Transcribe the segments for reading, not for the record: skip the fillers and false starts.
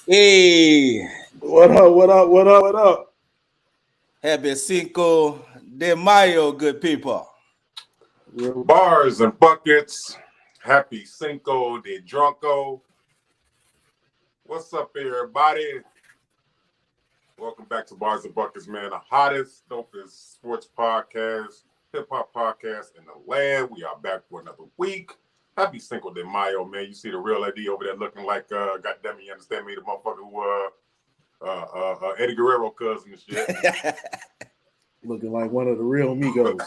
Hey, What up? What up? What up? What up? happy Cinco de Mayo, good people. Bars and buckets. Happy Cinco de Drunko. What's up, everybody? Welcome back to Bars and Buckets, man. The hottest, dopest sports podcast, hip hop podcast in the land. We are back for another week. Happy Cinco de Mayo, man. You see the real Eddie over there looking like, goddamn it, you understand me, the motherfucker who, Eddie Guerrero cousin and shit. Looking like one of the real Migos.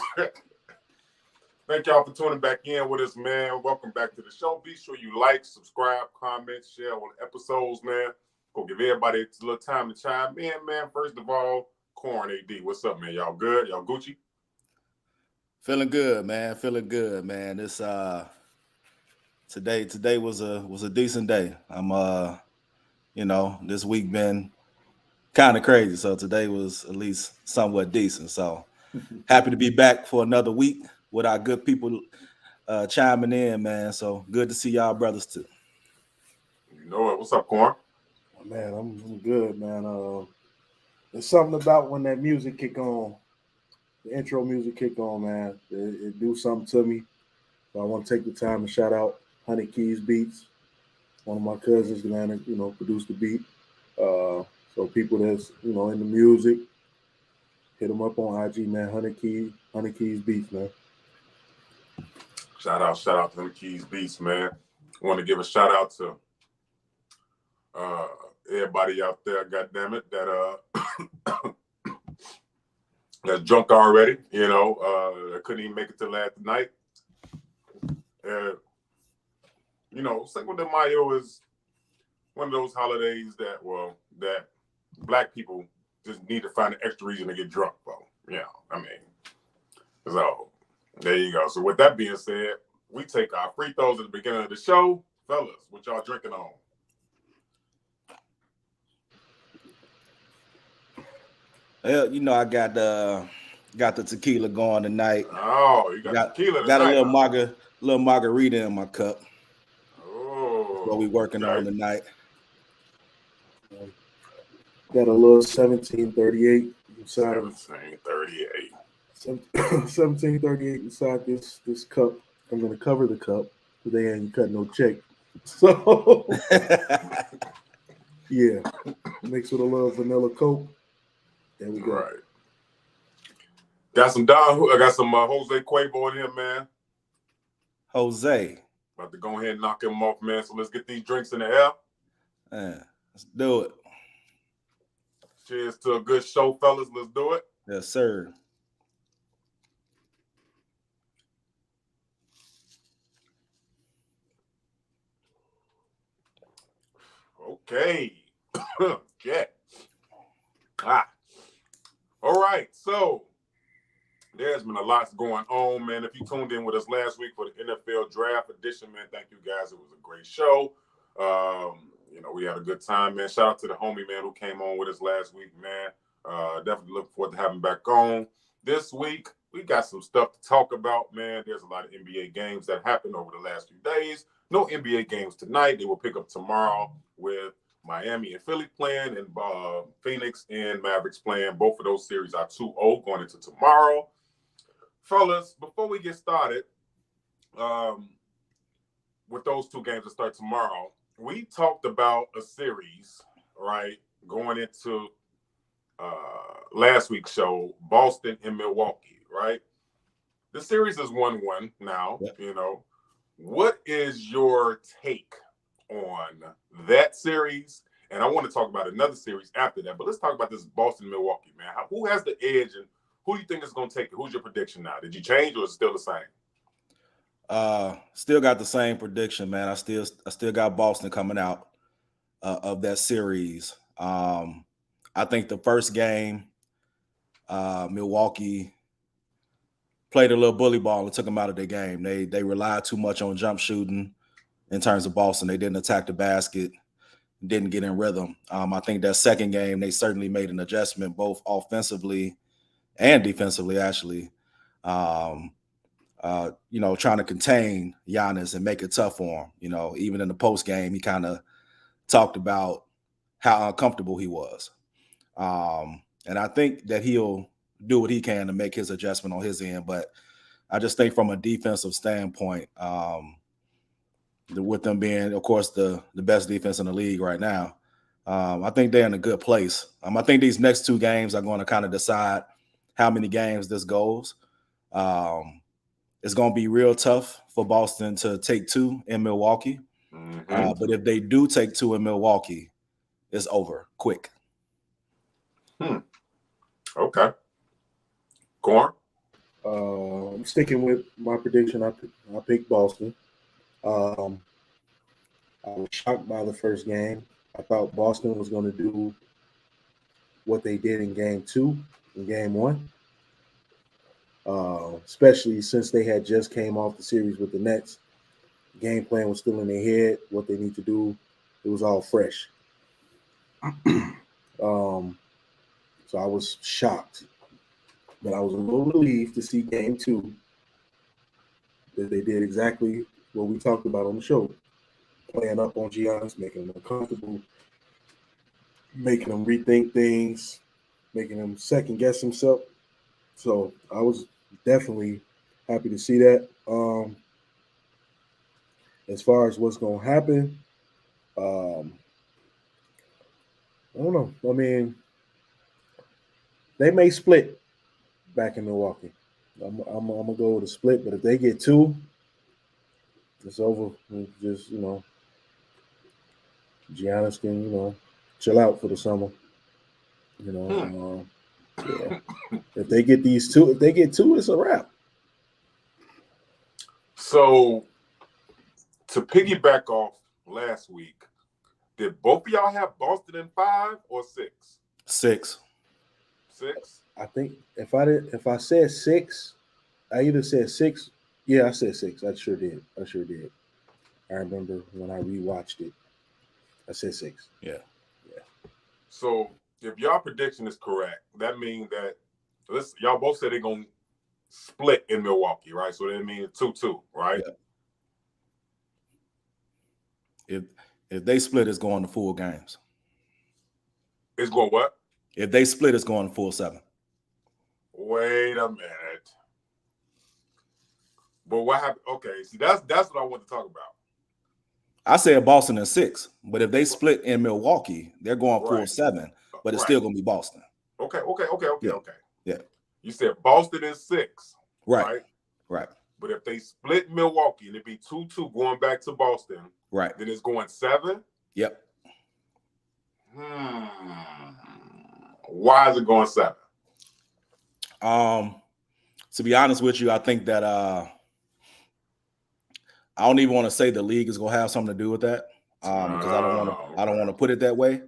Thank y'all for tuning back in with us, man. Welcome back to the show. Be sure you like, subscribe, comment, share on episodes, man. Go give everybody a little time to chime in, man. First of all, Corn AD. What's up, man? Y'all good? Y'all Gucci? Feeling good, man. Feeling good, man. This today was a decent day. I'm this week been kind of crazy. So today was at least somewhat decent. So happy to be back for another week with our good people chiming in, man. So good to see y'all brothers too. You know it. What's up, Corn? Man, I'm good, man. There's something about when that music kick on, the intro music kick on, man. It do something to me. So I want to take the time to shout out Honey Keys Beats. One of my cousins, man, produced the beat. So people that's in the music, hit them up on IG, man. Honey Keys Beats, man. Shout out to the Keys Beats, man. I want to give a shout out to everybody out there, goddamn it, that that's drunk already, that couldn't even make it till last night. Cinco de Mayo is one of those holidays that black people just need to find an extra reason to get drunk, bro. So there you go. So with that being said, we take our free throws at the beginning of the show. Fellas, what y'all drinking on? Well, I got the tequila going tonight. Oh, you got tequila tonight. Got a little margarita in my cup. Oh, that's what we working on tonight. Got a little 1738 inside. 1738. 1738 inside this cup. I'm gonna cover the cup, but they ain't cut no check. So yeah, mixed with a little vanilla Coke. There we go. Right. Got some Jose Cuervo in here, man. Jose. About to go ahead and knock him off, man. So let's get these drinks in the air. Let's do it. Cheers to a good show, fellas. Let's do it. Yes, sir. Okay. Yeah. All right. So there's been a lot going on, man. If you tuned in with us last week for the NFL Draft Edition, man, thank you guys. It was a great show. We had a good time, man. Shout out to the homie, man, who came on with us last week, man. Definitely looking forward to having him back on. This week, we got some stuff to talk about, man. There's a lot of NBA games that happened over the last few days. No NBA games tonight. They will pick up tomorrow with Miami and Philly playing, and Phoenix and Mavericks playing. Both of those series are 2-0 going into tomorrow. Fellas, before we get started with those two games that start tomorrow, we talked about a series, right, going into last week's show, Boston and Milwaukee, right? The series is 1-1 now, What is your take on that series? And I want to talk about another series after that, but let's talk about this Boston-Milwaukee, man. Who has the edge, and who do you think is going to take it? Who's your prediction now? Did you change, or is it still the same? Still got the same prediction, man. I still got Boston coming out of that series. I think the first game, Milwaukee played a little bully ball and took them out of their game. They relied too much on jump shooting in terms of Boston. They didn't attack the basket, didn't get in rhythm. I think that second game, they certainly made an adjustment, both offensively and defensively, actually. Trying to contain Giannis and make it tough for him. Even in the post game, he kind of talked about, how uncomfortable he was. And I think that he'll do what he can to make his adjustment on his end. But I just think from a defensive standpoint, with them being, of course, the best defense in the league right now, I think they're in a good place. I think these next 2 games are going to kind of decide how many games this goes. It's going to be real tough for Boston to take 2 in Milwaukee. But if they do take 2 in Milwaukee, it's over quick. Okay. Corn? I'm sticking with my prediction. I picked Boston. I was shocked by the first game. I thought Boston was going to do what they did in game 2 and game 1. Especially since they had just came off the series with the Nets. Game plan was still in their head, what they need to do. It was all fresh. So I was shocked. But I was a little relieved to see game 2 that they did exactly what we talked about on the show. Playing up on Giannis, making him uncomfortable, making him rethink things, making him second guess himself. So I was definitely happy to see that. As far as what's going to happen, I don't know. I mean, they may split back in Milwaukee. I'm gonna go with a split, but if they get 2, it's over. Just Giannis can chill out for the summer. Yeah. If they get these 2, it's a wrap. So to piggyback off last week, did both of y'all have Boston in 5 or 6? 6. 6? I think if I said 6, I either said 6. Yeah, I said 6. I sure did. I remember when I rewatched it. I said 6. Yeah. So if y'all prediction is correct, that means that y'all both said they're gonna split in Milwaukee, right? So that means 2-2, right? Yeah. If they split, it's going to full games. It's going what? If they split, it's going full 7. Wait a minute. But what happened? Okay, see, that's what I want to talk about. I said Boston in 6, but if they split in Milwaukee, they're going full 7, but it's still going to be Boston. Okay. Yeah. You said Boston in 6. Right. But if they split Milwaukee and it be 2-2 going back to Boston, right, then it's going 7? Yep. Why is it going 7? To be honest with you, I think that I don't even want to say the league is going to have something to do with that, because I don't want to put it that way.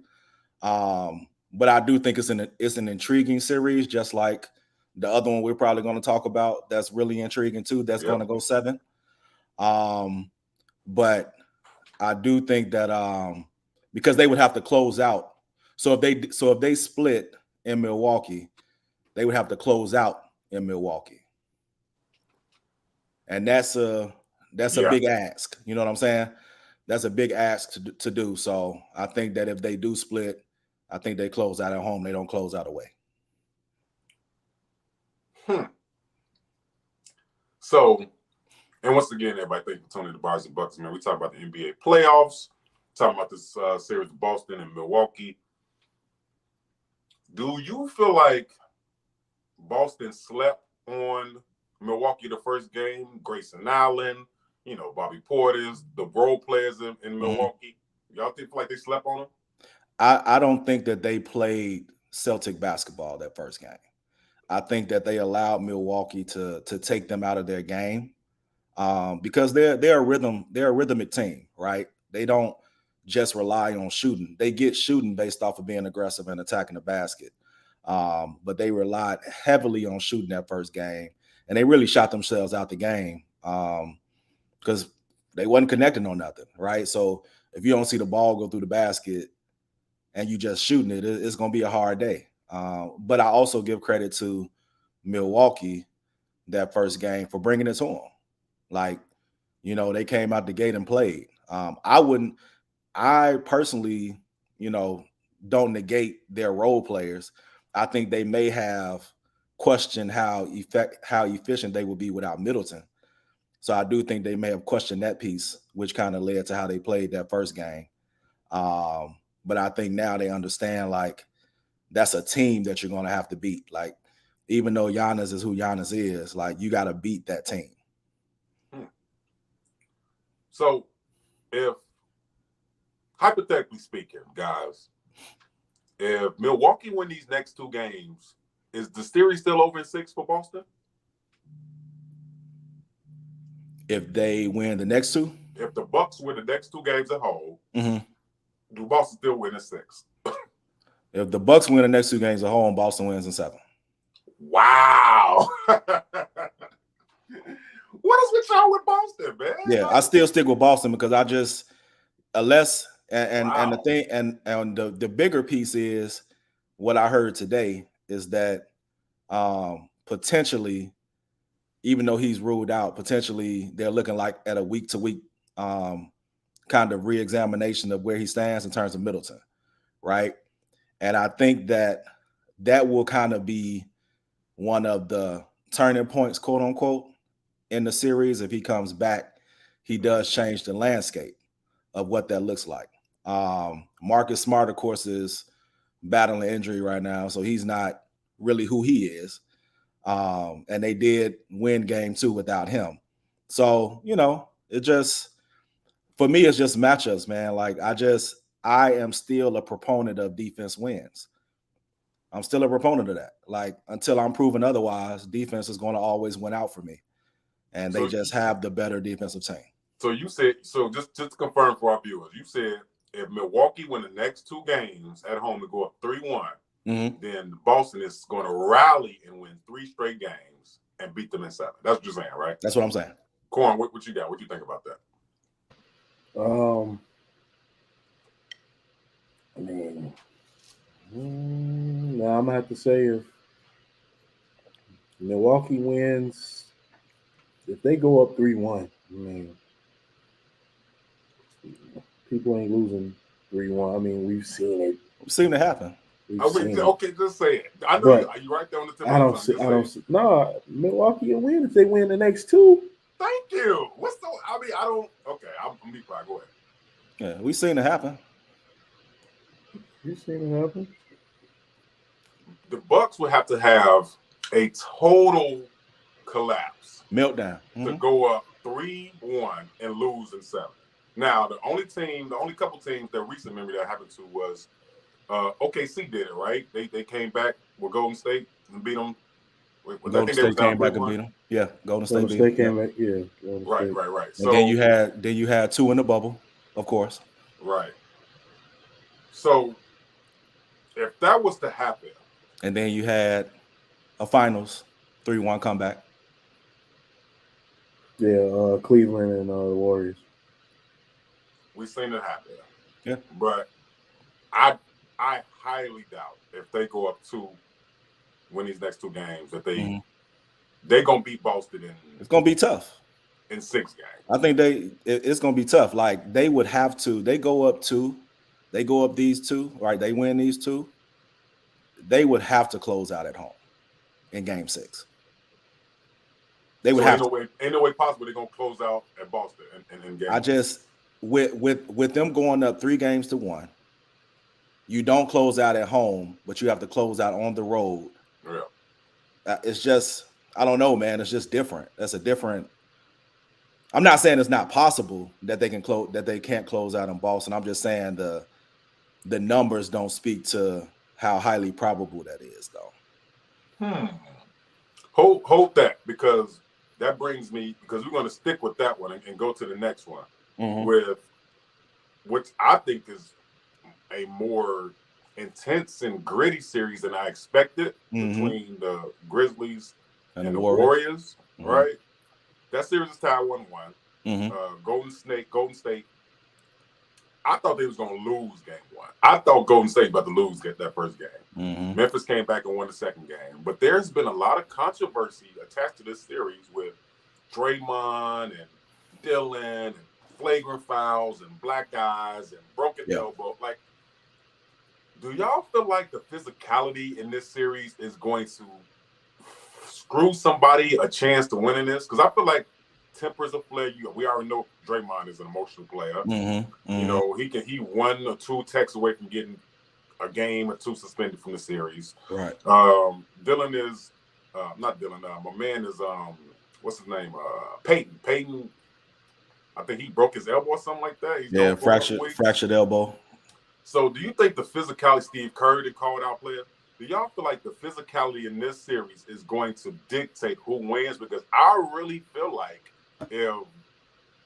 But I do think it's an intriguing series, just like the other one we're probably going to talk about. That's really intriguing too. That's going to go 7. But I do think that because they would have to close out. So if they split in Milwaukee, they would have to close out in Milwaukee, and that's a big ask. You know what I'm saying? That's a big ask to do. So I think that if they do split, I think they close out at home. They don't close out away. So, and once again, everybody, thank you for Tony the Bars and Bucks. Man, we talk about the NBA playoffs, talking about this series of Boston and Milwaukee. Do you feel like Boston slept on Milwaukee the first game? Grayson Allen, Bobby Portis, the role players in Milwaukee. Y'all feel like they slept on them? I don't think that they played Celtic basketball that first game. I think that they allowed Milwaukee to take them out of their game, because they're a rhythmic team, right? They don't just rely on shooting. They get shooting based off of being aggressive and attacking the basket. But they relied heavily on shooting that first game, and they really shot themselves out the game because they wasn't connecting on nothing, right? So if you don't see the ball go through the basket and you just shooting it, it's going to be a hard day. But I also give credit to Milwaukee that first game for bringing it to them. Like, they came out the gate and played. I personally, don't negate their role players. I think they may have questioned how efficient they would be without Middleton. So I do think they may have questioned that piece, which kind of led to how they played that first game. But I think now they understand, like, that's a team that you're going to have to beat. Like, even though Giannis is who Giannis is, like, you got to beat that team. So, if, hypothetically speaking, guys, if Milwaukee win these next 2 games, is the series still over in 6 for Boston? If they win the next 2? If the Bucks win the next 2 games at home, mm-hmm. do Boston still win in 6? If the Bucks win the next 2 games at home, Boston wins in 7. Wow. What is with y'all with Boston, man? Yeah, I still stick with Boston because I just, unless and Wow. the thing and the bigger piece is what I heard today is that potentially, even though he's ruled out, potentially they're looking like at a week-to-week kind of re-examination of where he stands in terms of Middleton, right? And I think that will kind of be one of the turning points, quote unquote, in the series. If he comes back, he does change the landscape of what that looks like. Marcus Smart, of course, is battling injury right now, so he's not really who he is. And they did win game 2 without him. So, it just, for me, it's just matchups, man. Like, I am still a proponent of defense wins. I'm still a proponent of that. Like, until I'm proven otherwise, defense is going to always win out for me. And they just have the better defensive team. So you said, just to confirm for our viewers, you said if Milwaukee win the next 2 games at home to go up 3-1, then Boston is going to rally and win 3 straight games and beat them in 7. That's what you're saying, right? That's what I'm saying. Corn, what you got? What you think about that? I mean, now I'm gonna have to say if Milwaukee wins, if they go up 3-1, I mean, people ain't losing 3-1. I mean, we've seen it. We've seen it happen. Okay, just say it. I know you right there on the tip. I don't see. No, Milwaukee will win if they win the next 2. Thank you. I don't. Okay, I'm be quiet. Go ahead. Yeah, we've seen it happen. You've seen it happen. The Bucks would have to have a total collapse, meltdown, to go up 3-1 and lose in 7. Now, the only couple teams that recent memory that happened to was OKC did it, right? They came back with Golden State and beat them. Golden State came back and beat them. Yeah, Golden State came back. Yeah, right. So and then you had 2 in the bubble, of course. Right. So if that was to happen, and then you had a finals 3-1 comeback. Yeah, Cleveland and the Warriors. We've seen it happen. Yeah, but I highly doubt if they go up 2, win these next 2 games, that they're gonna beat Boston in. It's gonna be tough in 6 games. I think it's gonna be tough. Like, they would have to. They go up 2. They go up these 2. Right? They win these 2. They would have to close out at home in game 6. They would have to. Ain't no way possible they're gonna close out at Boston in game. I just with them going up 3-1, you don't close out at home, but you have to close out on the road. Yeah. It's just, I don't know, man. It's just different. That's a different. I'm not saying it's not possible that they can't close out in Boston. I'm just saying the numbers don't speak to how highly probable that is, though. Hold that, because that brings me, because we're going to stick with that one and go to the next one with which I think is a more intense and gritty series than I expected between the Grizzlies and the Warriors, right? That series is tied 1-1. Golden State. I thought they was going to lose game 1. I thought Golden State about to lose that first game. Memphis came back and won the second game. But there's been a lot of controversy attached to this series with Draymond and Dylan and flagrant fouls and black eyes and broken elbow. Like, do y'all feel like the physicality in this series is going to screw somebody a chance to win in this? Because I feel like tempers a flare. We already know Draymond is an emotional player. Mm-hmm. You know, he 1 or 2 texts away from getting a game or 2 suspended from the series. Right. Dylan is not Dylan. My man is what's his name? Peyton. Peyton. I think he broke his elbow or something like that. He's fractured elbow. So, do you think the physicality, Steve Kerr, that called out player, do y'all feel like the physicality in this series is going to dictate who wins? Because I really feel like if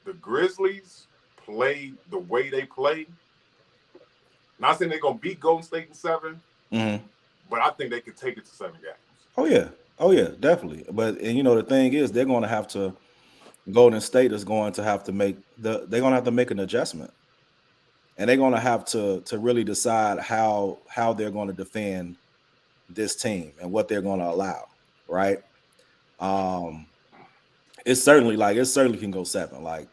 the Grizzlies play the way they play, not saying they're going to beat Golden State in 7, but I think they could take it to 7 games. Oh yeah, definitely. But the thing is, they're going to have to. Golden State is going to have to make they're going to have to make an adjustment, and they're going to have to really decide how they're going to defend this team and what they're going to allow. Right. It certainly can go 7. Like,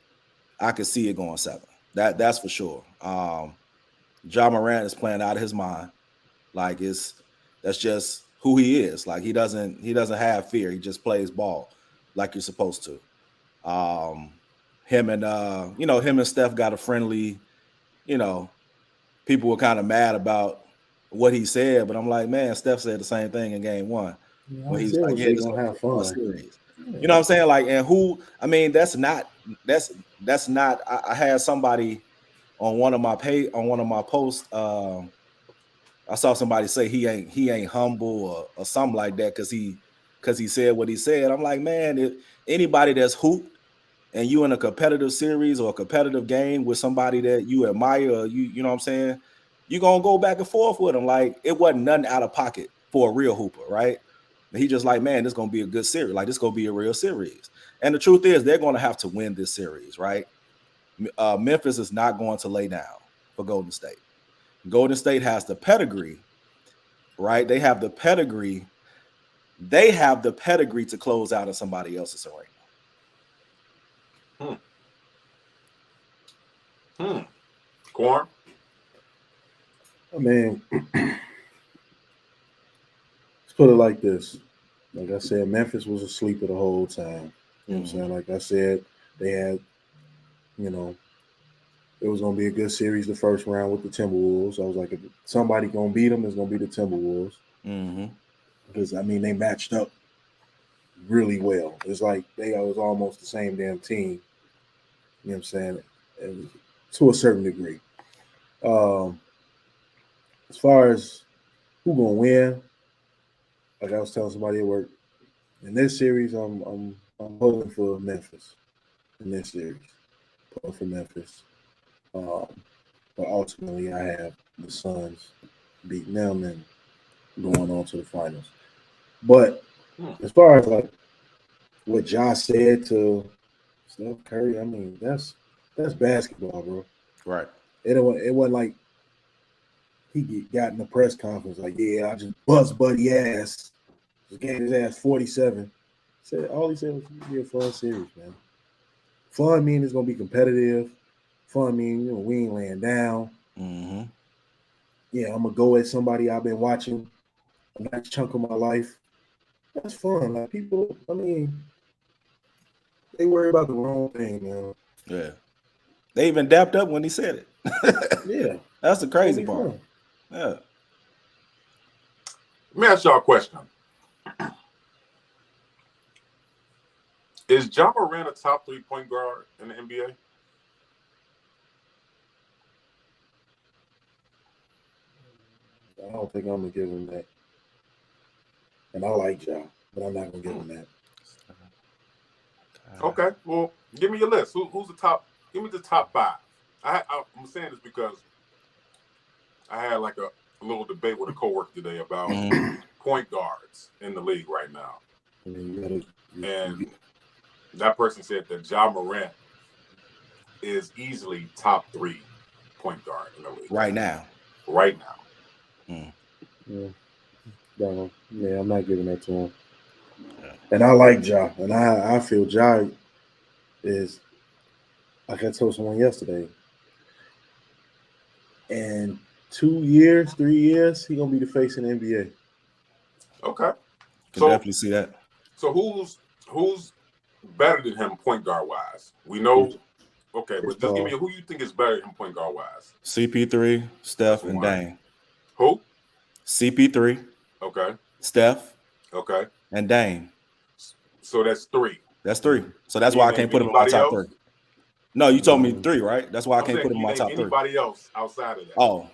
I could see it going 7. That's for sure. Ja Morant is playing out of his mind. Like, that's just who he is. Like, he doesn't have fear. He just plays ball like you're supposed to. Him and Steph got a friendly, people were kind of mad about what he said, but I'm like, man, Steph said the same thing in game 1. When he's like, yeah, gonna have fun. Series. You know what I'm saying? Like, and that's not. I had somebody on one of my posts. I saw somebody say he ain't humble or something like that because he said what he said. I'm like, man, if anybody that's hooped and you in a competitive series or a competitive game with somebody that you admire, or you know what I'm saying, you're gonna go back and forth with them. Like, it wasn't nothing out of pocket for a real hooper, right? And he just like, man, this is gonna be a good series. Like, this is gonna be a real series. And the truth is, they're gonna have to win this series, right? Memphis is not going to lay down for Golden State. Golden State has the pedigree, right? They have the pedigree. They have the pedigree to close out in somebody else's arena. Corn? I mean, let's put it like this. Like I said, Memphis was a sleeper the whole time. You know what I'm saying? Like I said, they had, it was going to be a good series the first round with the Timberwolves. I was like, if somebody going to beat them, it's going to be the Timberwolves. Because, they matched up really well. It's like they was almost the same damn team. You know what I'm saying? To a certain degree. As far as who going to win, like I was telling somebody at work, in this series, I'm pulling for Memphis. In this series, pulling for Memphis. But ultimately, I have the Suns beating them and going on to the finals. But as far as like what Josh said to Steph Curry, that's basketball, bro. Right. It wasn't like he got in the press conference like, yeah, I just bust Buddy ass. Just gave his ass 47. All he said was it's gonna be a fun series, man. Fun mean it's gonna be competitive. Fun mean we ain't laying down. Yeah, I'm gonna go at somebody I've been watching a nice chunk of my life. That's fun. Like, people, they worry about the wrong thing, man. Yeah. They even dapped up when he said it. Yeah. That's the crazy part. Fun. Yeah. Let me ask y'all a question. Is Ja Morant a top 3 point guard in the NBA? I don't think I'm gonna give him that. And I like Ja, but I'm not gonna give him that. Okay, well, give me your list. Who's the top? Give me the top 5. I'm saying this because I had like a little debate with a coworker today about point guards in the league right now. And that person said that Ja Morant is easily top 3 point guard in the league. Right now. Yeah, I'm not giving that to him. And I like Ja. And I feel Ja is, like I told someone yesterday, and 2 years, 3 years, he gonna be the face in the NBA. Okay. Can definitely see that. So who's better than him point guard wise? We know. Okay, but just give me who you think is better than him point guard wise. CP3, Steph, and Dame. Who? CP3. Okay. Steph. Okay. And Dame. So that's 3. That's 3. So that's why I can't put him in my top 3. No, you told me 3, right? That's why I can't put him in my top 3. Anybody else outside of that? Oh,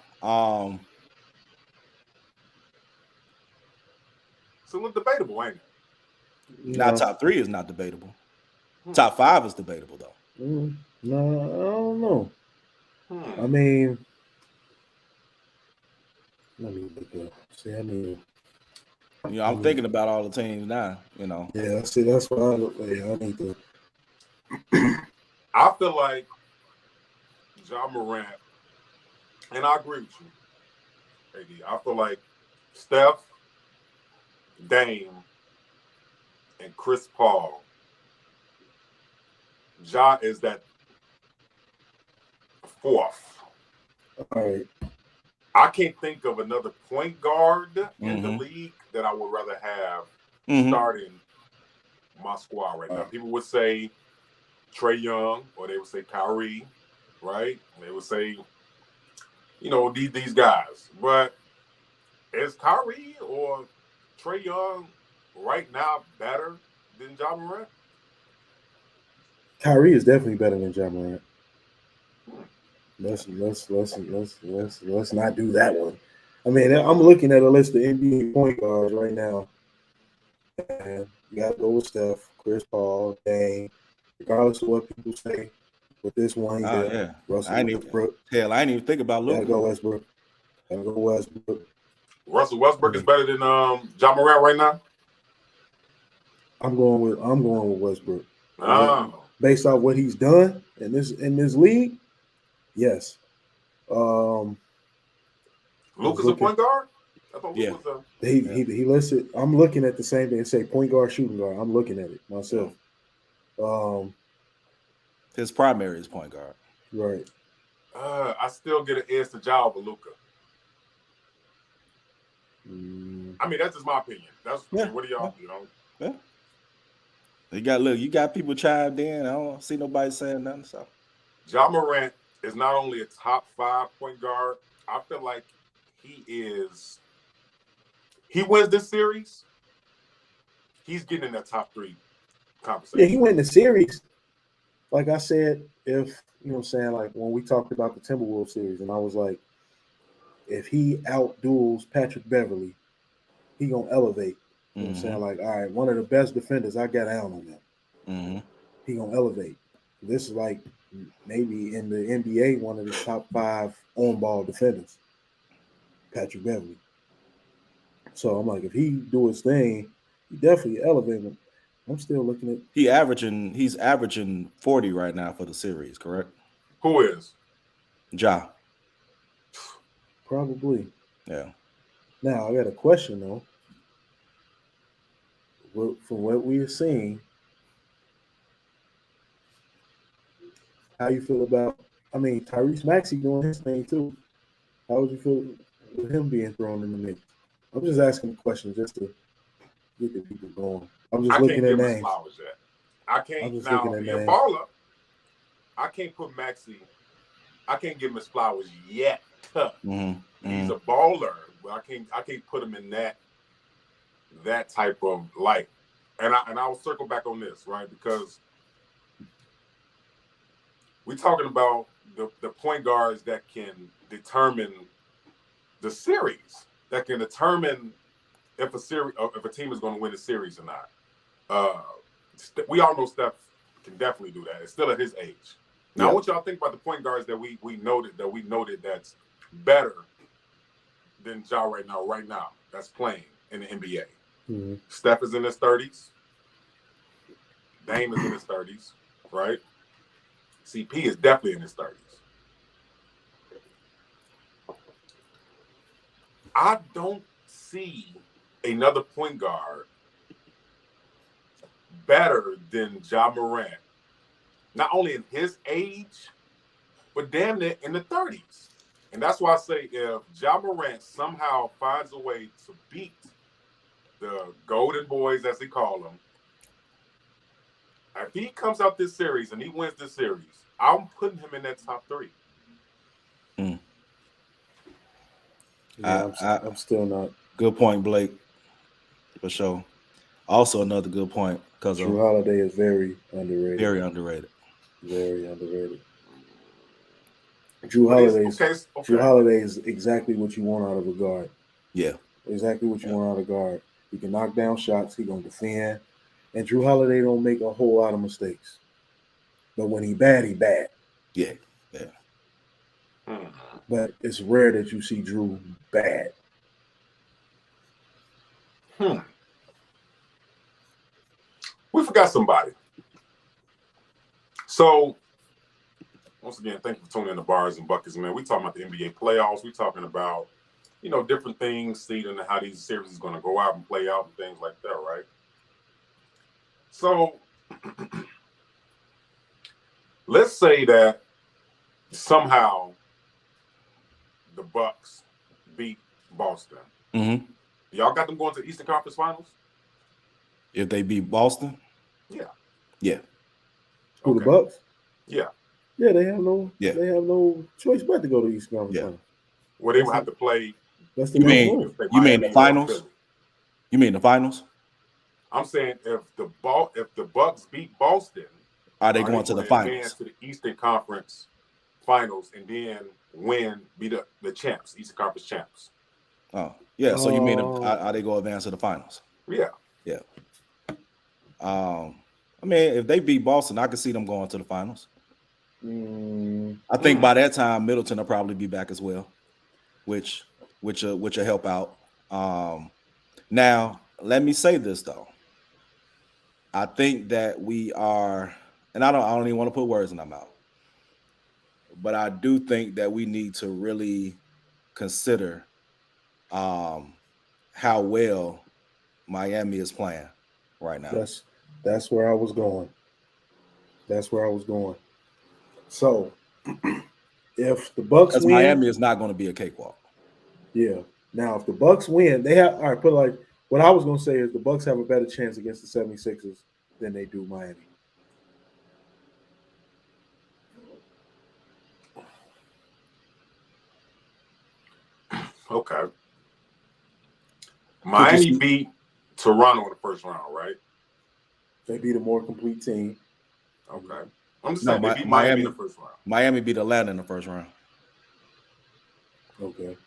so it's debatable, ain't it? Not top 3 is not debatable. Top 5 is debatable though. No, I don't know. I mean, let me look up. See, I mean, I'm thinking about all the teams now. Yeah, see, that's what I look like. I need to. I feel like Ja Morant, and I agree with you, AD. I feel like Steph, Dame, and Chris Paul. Ja is that 4th. All right. I can't think of another point guard in the league that I would rather have starting my squad right now. People would say Trae Young, or they would say Kyrie, right? They would say, these guys. But is Kyrie or Trae Young right now better than Ja Morant? Kyrie is definitely better than Ja Morant. Let's not do that one. I mean, I'm looking at a list of NBA point guards right now, and you got to go with Steph, Chris Paul, Dame, regardless of what people say. With this one, Russell Westbrook. Hell, I didn't even think about Luka. Gotta go Westbrook. Russell Westbrook is better than Ja Morant right now. I'm going with Westbrook. Based off what he's done in this league. Yes. Luka's a point guard? I thought Yeah. Luka's He listed. I'm looking at the same thing. Say point guard, shooting guard. I'm looking at it myself. His primary is point guard. Right. I still get an edge to Ja over Luka. I mean, that's just my opinion. What do y'all, Yeah. You got people chimed in. I don't see nobody saying nothing. So Ja Morant is not only a top 5 point guard. I feel like he wins this series. He's getting in that top 3 conversation. Yeah, he win the series. Like I said, if like when we talked about the Timberwolves series, and I was like, if he outduels Patrick Beverly, he gonna elevate. You know what I'm saying? Like, all right, one of the best defenders, I got down on him. He gonna elevate. This is like maybe in the NBA, one of the top 5 on-ball defenders, Patrick Beverly. So I'm like, if he do his thing, he definitely elevate him. I'm still looking at he's averaging 40 right now for the series, correct? Who is? Ja. Probably. Yeah. Now I got a question though. From what we are seeing, how you feel about? I mean, Tyrese Maxey doing his thing too. How would you feel with him being thrown in the mix? I'm just asking a question just to get the people going. I'm just looking at names. I can't now. You're a baller. I can't put Maxey. I can't give him his flowers yet. He's a baller, but I can't put him in that type of light. And I will circle back on this, right? Because we're talking about the point guards that can determine the series, that can determine if a team is going to win the series or not. We all know Steph can definitely do that. It's still at his age. Now, I want y'all to think about the point guards that we noted that's better than Ja right now, that's playing in the NBA. Steph is in his 30s. Dame is in his 30s, right? CP is definitely in his 30s. I don't see another point guard better than Ja Morant. Not only in his age, but damn near in the 30s. And that's why I say if Ja Morant somehow finds a way to beat the Golden Boys, as they call them, if he comes out this series and he wins this series, I'm putting him in that top 3. Yeah, I'm still not. Good point, Blake. For sure. Also, another good point because Drew Holiday is very underrated. Very underrated. Very underrated. Drew Holiday is exactly what you want out of a guard. Yeah. Exactly what you want out of a guard. He can knock down shots. He gonna defend. And Drew Holiday don't make a whole lot of mistakes. But when he bad, he bad. Yeah. But it's rare that you see Drew bad. We forgot somebody. So, once again, thank you for tuning in to Bars and Buckets, man. We talking about the NBA playoffs. We talking about, different things, seeing how these series is going to go out and play out and things like that, right? So, let's say that somehow the Bucks beat Boston. Mm-hmm. Y'all got them going to the Eastern Conference Finals? If they beat Boston? Yeah. Who, the Bucks? Yeah. Yeah, they have no choice but to go to the Eastern Conference Finals. Well, they would have to play. That's the You mean the finals? You mean the finals? I'm saying if the Bucks beat Boston, are they going to the finals? To the Eastern Conference Finals and then be the champs, Eastern Conference champs. Oh, yeah. So you mean are they going to advance to the finals? Yeah. I mean, if they beat Boston, I could see them going to the finals. I think by that time Middleton will probably be back as well, which will help out. Now, let me say this though. I think that we are, and I don't even want to put words in my mouth, but I do think that we need to really consider how well Miami is playing right now. That's where I was going. So, if the Bucks win, Miami is not going to be a cakewalk. Yeah. Now, if the Bucks win, they have what I was going to say is the Bucks have a better chance against the 76ers than they do Miami. Okay. Miami beat Toronto in the first round, right? They beat a more complete team. Okay. I'm just saying they beat Miami in the first round. Miami beat Atlanta in the first round. Okay.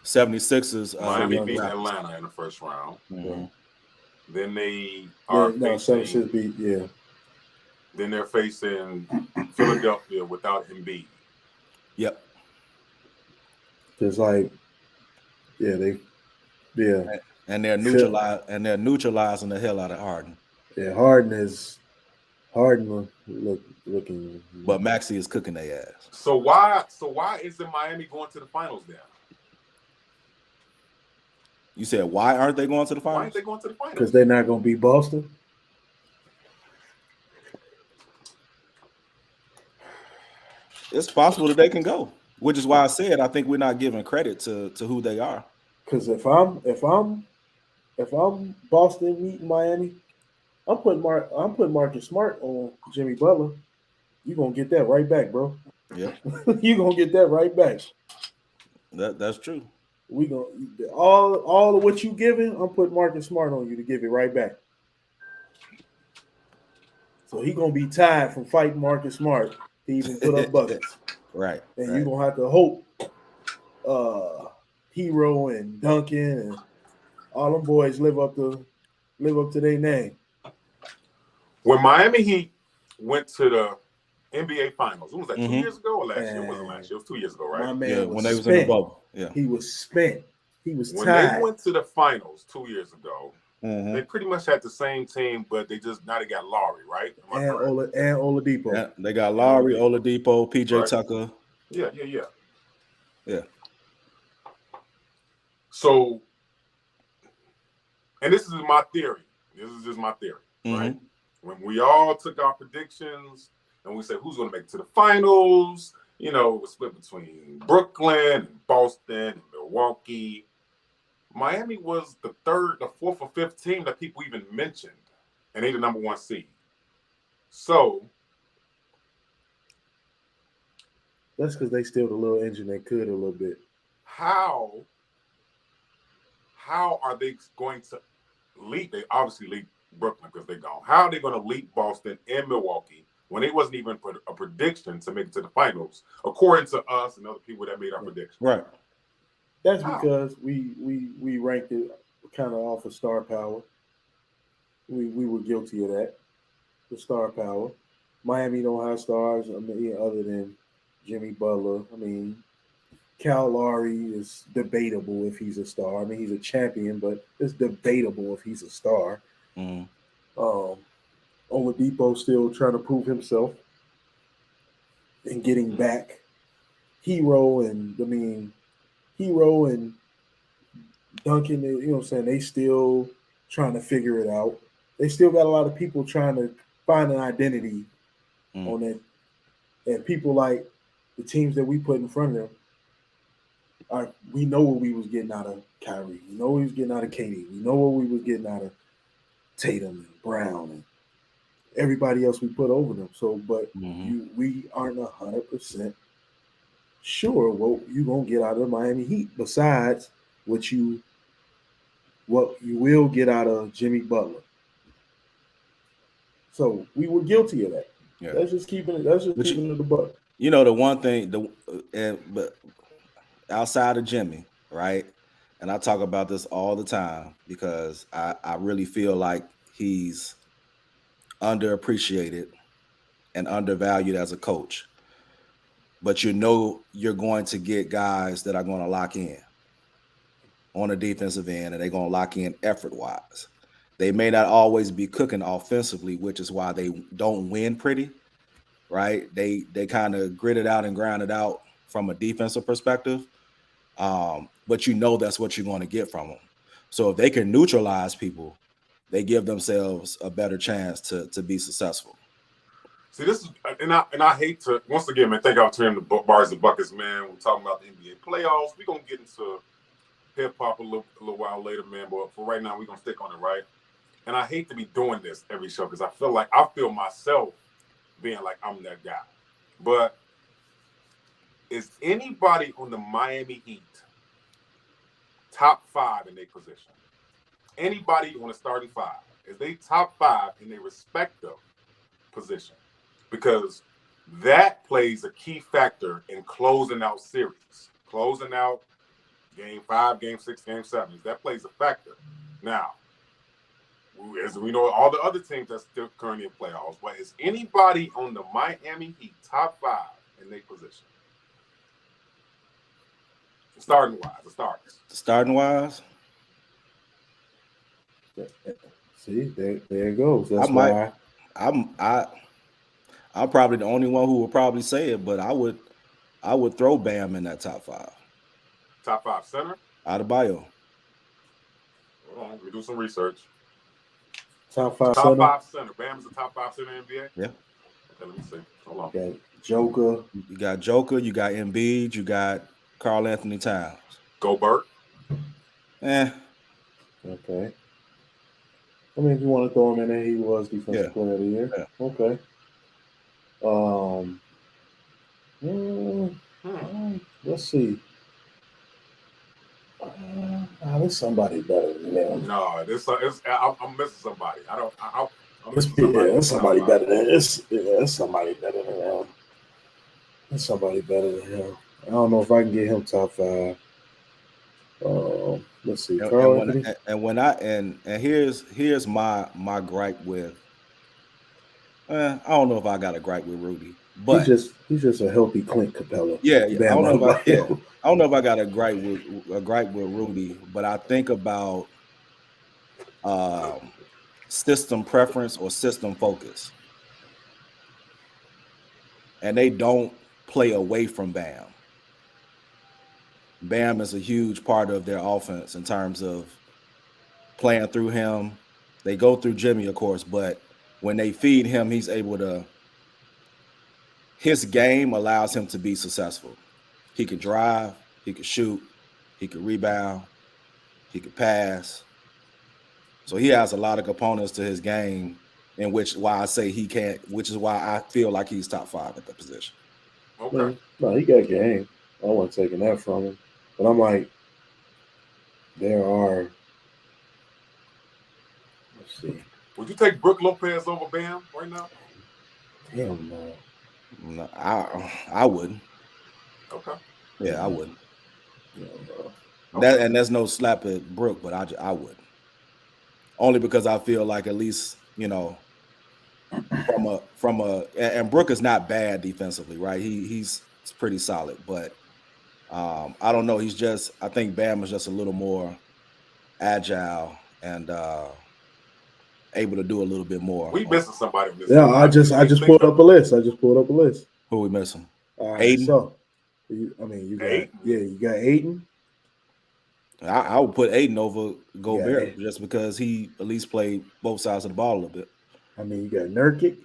76ers. Miami beat Atlanta in the first round. Mm-hmm. Then they are facing. Then they're facing Philadelphia without Embiid. Yep. It's and they're neutralizing the hell out of Harden. Yeah, Harden looking. But Maxey is cooking their ass. So why isn't Miami going to the finals then? You said why aren't they going to the finals? Why aren't they going to the finals? Because they're not going to beat Boston. It's possible that they can go, which is why I said I think we're not giving credit to who they are. Because if I'm Boston meeting Miami, I'm putting Marcus Smart on Jimmy Butler. You're gonna get that right back, bro. Yeah. You're gonna get that right back. That's true. We gonna all of what you giving, I'm putting Marcus Smart on you to give it right back. So he gonna be tired from fighting Marcus Smart to even put up buckets. Right. And you're gonna have to hope Hero and Duncan and all them boys live up to their name. When Miami Heat went to the NBA Finals, when was that? 2 years ago or last year? It wasn't last year. It was 2 years ago, right? When they was in the bubble. Yeah. He was spent. He was when tired. They went to the finals 2 years ago. Mm-hmm. They pretty much had the same team, but they got Lowry, right? And Oladipo. Yeah, they got Lowry, Oladipo, PJ right. Tucker. Yeah. So, and this is my theory. This is just my theory, right? When we all took our predictions and we said who's going to make it to the finals you know, it was split between Brooklyn, Boston, and Milwaukee. Miami was the fourth or fifth team that people even mentioned, and they the number 1 seed. So That's because they still the little engine that could a little bit. how are they going to leap? They obviously leap Brooklyn because they're gone. How are they going to leap Boston and Milwaukee when it wasn't even a prediction to make it to the finals, according to us and other people that made our prediction? Right. That's How? because we ranked it kind of off of star power. We were guilty of that. The star power. Miami don't have stars. I mean, other than Jimmy Butler. I mean, Cal Lowry is debatable if he's a star. I mean, he's a champion, but it's debatable if he's a star. Mhm. Oladipo still trying to prove himself and getting back. Hero and Duncan, you know what I'm saying? They still trying to figure it out. They still got a lot of people trying to find an identity on it. And people like the teams that we put in front of them, we know what we was getting out of Kyrie. We know what we was getting out of KD. We know what we was getting out of Tatum and Brown and everybody else we put over them. So, but we aren't 100% sure what you gonna get out of Miami Heat. Besides what you will get out of Jimmy Butler. So we were guilty of that. Yeah. That's just keeping it. That's just But keeping it the buck. You know, the one thing, but outside of Jimmy, right? And I talk about this all the time because I really feel like he's underappreciated and undervalued as a coach. But you know you're going to get guys that are going to lock in on the defensive end, and they're going to lock in effort-wise. They may not always be cooking offensively, which is why they don't win pretty, right? They kind of grit it out and grind it out from a defensive perspective. But you know that's what you're going to get from them. So if they can neutralize people, they give themselves a better chance to be successful. See, this is, and I hate to, once again, man, thank y'all for turning the bars and buckets, man. We're talking about the NBA playoffs. We're going to get into hip-hop a little while later, man, but for right now, we're going to stick on it, right? And I hate to be doing this every show because I feel myself being like I'm that guy. But is anybody on the Miami Heat top 5 in their position? Anybody on the starting 5? Is they top 5 in their respective position? Because that plays a key factor in closing out series. Closing out game 5, game 6, game 7. That plays a factor. Now, as we know, all the other teams that's still currently in playoffs, but is anybody on the Miami Heat top 5 in their position? Starting wise. See, there it goes. That's why I'm probably the only one who will probably say it, but I would throw Bam in that top 5. Top 5 center? Adebayo. Hold on, let me do some research. Top 5 center. Bam is the top 5 center in the NBA? Yeah. Okay, let me see. Hold on. You got Joker. You got Joker, you got Embiid, you got Karl Anthony Towns. Gobert. Okay. I mean, if you want to throw him in there, he was defensive player of the year. Yeah. Okay. Let's see. There's somebody better than them. No, I'm missing somebody. I'm missing somebody. There's somebody better than this. There's somebody better than him. There's somebody better than him. I don't know if I can get him top 5. Let's see. Here's my gripe with. I don't know if I got a gripe with Rudy, but he's just a healthy Clint Capella. Yeah. I don't know if I got a gripe with Rudy, but I think about system preference or system focus, and they don't play away from Bam. Bam is a huge part of their offense in terms of playing through him. They go through Jimmy, of course, but when they feed him, he's able to his game allows him to be successful. He could drive, he could shoot, he could rebound, he could pass. So he has a lot of components to his game, in which why I say he can't, which is why I feel like he's top 5 at the position. Okay. No, he got game. I wasn't taking that from him. But I'm like, there are. Let's see. Would you take Brook Lopez over Bam right now? Damn, no. No, I wouldn't. Okay. Yeah, I wouldn't. No. That and there's no slap at Brook, but I would. Only because I feel like at least, you know, from a and Brook is not bad defensively, right? He's pretty solid, but I don't know. I think Bam is just a little more agile and able to do a little bit more. We missing somebody on this. Yeah, I just pulled up a list. Who we missing? All right, Aiden? so you got Aiden? you got Aiden. I would put Aiden over Gobert Yeah. just because he at least played both sides of the ball a little bit. I mean, you got Nurkic,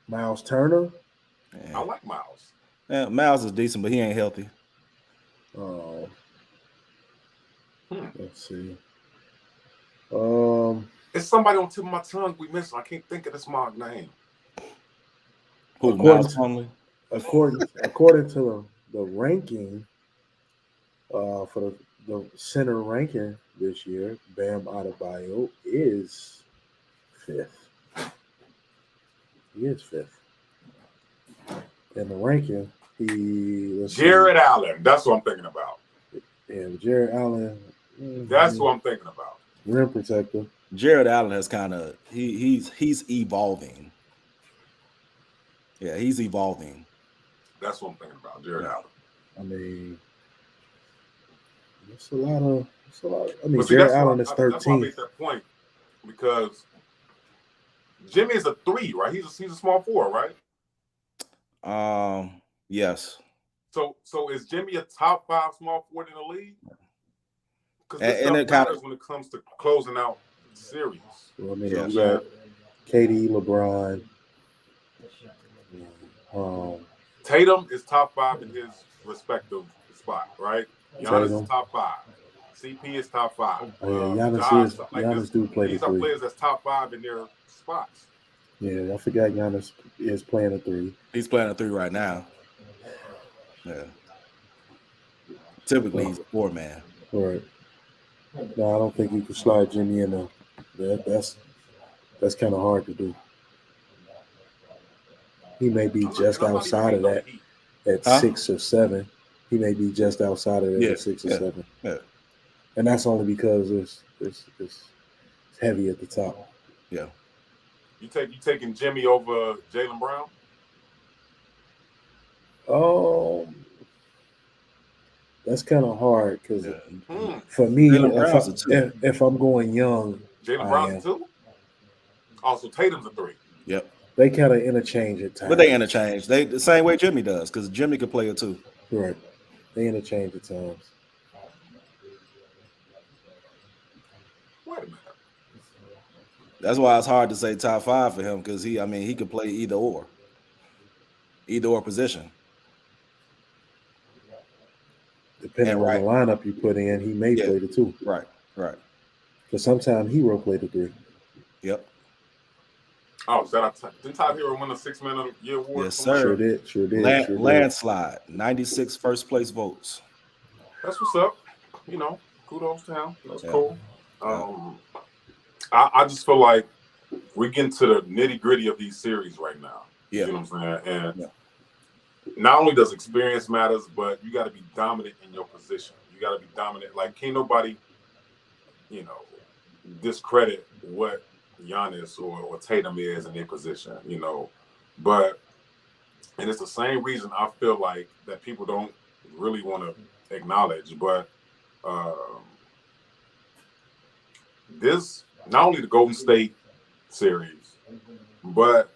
Miles Turner. I like Miles. Yeah, Miles is decent, but he ain't healthy. Let's see. It's somebody on the tip of my tongue we missed. I can't think of this smart name. Who, According Miles to- Conley? According to the ranking, for the center ranking this year, Bam Adebayo is 5th. He is 5th. In the ranking, Jared Allen. That's what I'm thinking about. Jared Allen. That's what I'm thinking about. Rim protector. Jared Allen has kind of he's evolving. Yeah, he's evolving. That's what I'm thinking about. Jared Allen. I mean, it's a lot. I mean, But see, Jared that's Allen why- is That's why I 13th. made that point because Jimmy is a 3, right? He's a small 4, right? Yes. So is Jimmy a top 5 small forward in the league? Because this And stuff it kinda- matters when it comes to closing out series. Well, I mean, Yeah. you got KD, LeBron. Tatum is top 5 in his respective spot, right? Giannis Tatum. is top 5. CP is top 5. Oh, yeah, Giannis do play the These are 3. players that's top 5 in their spots. Yeah, I forgot Giannis is playing a 3. He's playing a 3 right now. Yeah. Typically, he's a 4 man. Right. No, I don't think you can slide Jimmy in there. That's kind of hard to do. He may be just I'm not outside of even that hating at Huh? 6 or 7. He may be just outside of that Yeah, at 6 or yeah, 7. yeah. And that's only because it's heavy at the top. Yeah. You taking Jimmy over Jaylen Brown? That's kind of hard because Yeah. for me, Jaylen Brown's a 2. if I'm going young, Jaylen Brown's a 2? Also, Tatum's a 3. Yep. they kind of interchange at times. But they interchange. They the same way Jimmy does, because Jimmy could play a 2. Right. They interchange at times. Wait a minute. That's why it's hard to say top 5 for him, because he could play either or position. Depending And on right. the lineup you put in, he may Yeah. play the 2. Right. Because sometimes Hero played the 3. Yep. Oh, didn't Todd Hero win the 6 Man of the Year award? Yes, Somebody- sir. Sure did. Landslide, 96 first place votes. That's what's up. You know, kudos to him. That's Yeah. cool. I just feel like we're getting to the nitty gritty of these series right now. Yeah. You know what I'm saying? And Yeah. not only does experience matters, but you got to be dominant in your position. You got to be dominant. Like, can't nobody, discredit what Giannis or Tatum is in their position, But, and it's the same reason I feel like that people don't really want to acknowledge, but this, not only the Golden State series, but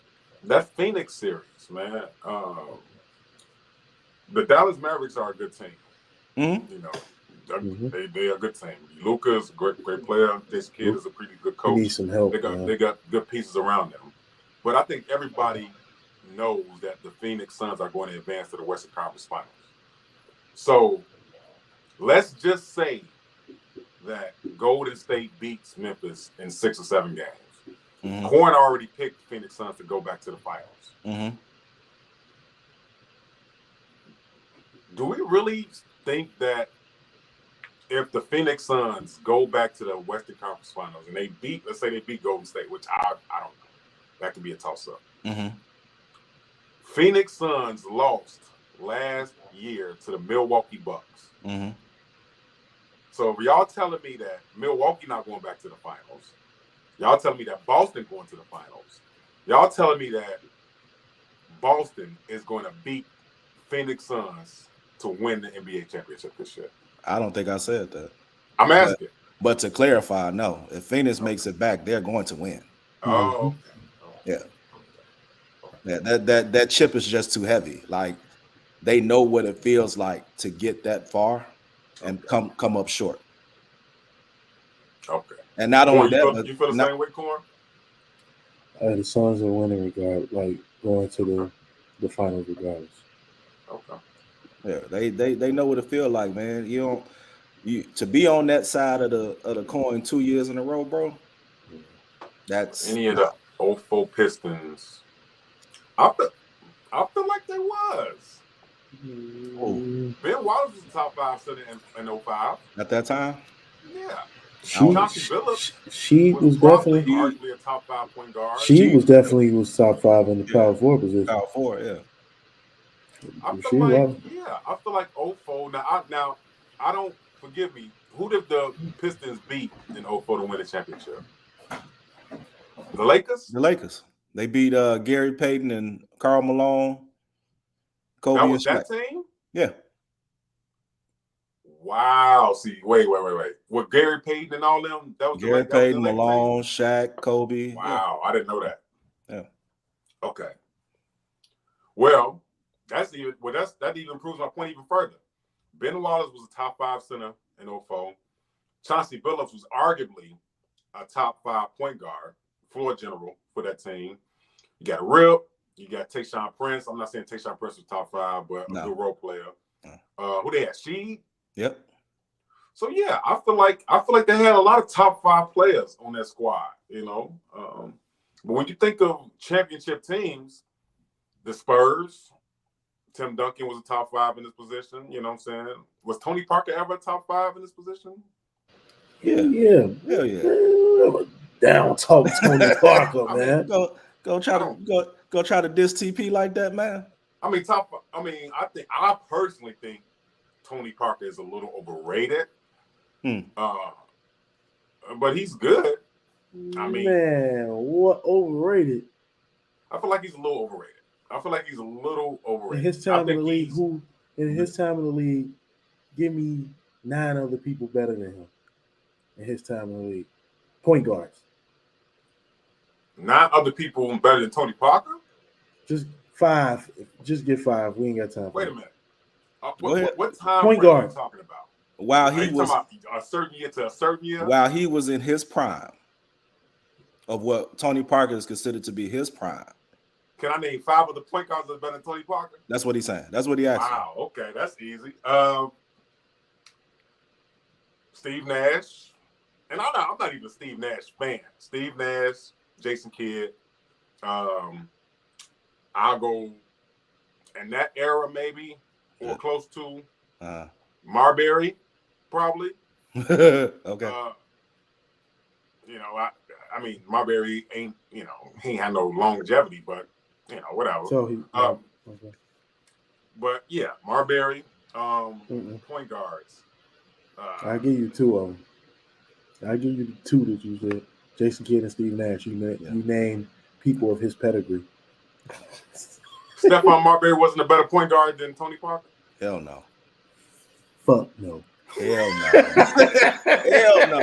that Phoenix series, man. The Dallas Mavericks are a good team. Mm-hmm. They are a good team. Luka is a great player. This kid is a pretty good He coach. needs some help. They got good pieces around them. But I think everybody knows that the Phoenix Suns are going to advance to the Western Conference Finals. So let's just say that Golden State beats Memphis in 6 or 7 games. Mm-hmm. Corn already picked the Phoenix Suns to go back to the finals. Mm-hmm. Do we really think that if the Phoenix Suns go back to the Western Conference Finals and they beat, let's say they beat Golden State, which I don't know, that could be a toss-up. Mm-hmm. Phoenix Suns lost last year to the Milwaukee Bucks. Mm-hmm. So if y'all telling me that Milwaukee not going back to the finals, y'all telling me that Boston going to the finals, y'all telling me that Boston is going to beat Phoenix Suns to win the NBA championship this year? I don't think I said that. I'm asking. But to clarify, no. If Phoenix makes it back, they're going to win. Oh, yeah. Yeah, that chip is just too heavy. Like they know what it feels like to get that far and come up short. Okay. And not only that, you feel the same way, Corn? The Suns are winning like going to the finals regardless. Okay. Yeah, they know what it feels like, man. You to be on that side of the coin 2 years in a row, bro. That's any of the 04 Pistons. I feel like there was. Ben Wallace was the top 5 center in 05. At that time? Yeah. She was definitely arguably a top 5 point guard. She was definitely top 5 in the power forward position. Power forward, yeah. I feel like 04. Now I don't, forgive me. Who did the Pistons beat in 04 to win the championship? The Lakers? The Lakers. They beat Gary Payton and Karl Malone. Kobe that was and that Shaq. team? Yeah. Wow. See, wait. With Gary Payton and all them, that was Gary Payton, Malone, Shaq, Kobe. Wow, yeah. I didn't know that. Yeah. Okay. Well, that even proves my point even further. Ben Wallace was a top 5 center in 04. Chauncey Billups was arguably a top 5 point guard, floor general for that team. You got Rip, you got Tayshaun Prince. I'm not saying Tayshaun Prince was top 5, but a good role player. Who they had? Sheed? Yep. So yeah, I feel like they had a lot of top 5 players on that squad, you know. But when you think of championship teams, the Spurs, Tim Duncan was a top 5 in this position. You know what I'm saying? Was Tony Parker ever a top 5 in this position? Yeah. Hell yeah. Down talk Tony Parker, man. Go try to diss TP like that, man. I personally think Tony Parker is a little overrated. But he's good. Man, what overrated? I feel like he's a little overrated. In his time in the league, give me 9 other people better than him. In his time in the league, point guards. 9 other people better than Tony Parker? Just 5. Just get 5. We ain't got time. Wait a minute. What time point frame guard are you talking about? While he was talking about a certain year to a certain year. While he was in his prime of what Tony Parker is considered to be his prime. Can I name 5 of the point guards that are better than Tony Parker? That's what he's saying. That's what he asked. Wow. Okay, that's easy. Steve Nash, and I'm not even a Steve Nash fan. Steve Nash, Jason Kidd. I'll go in that era maybe, or close to Marbury, probably. Okay. I mean, Marbury ain't, he ain't had no longevity, but whatever. So he, okay. But yeah, Marbury, point guards. I'll give you 2 of them. I'll give you the 2 that you said. Jason Kidd and Steve Nash. You name people of his pedigree. Stephon Marbury wasn't a better point guard than Tony Parker? Hell no. Fuck no. Hell no. Hell no.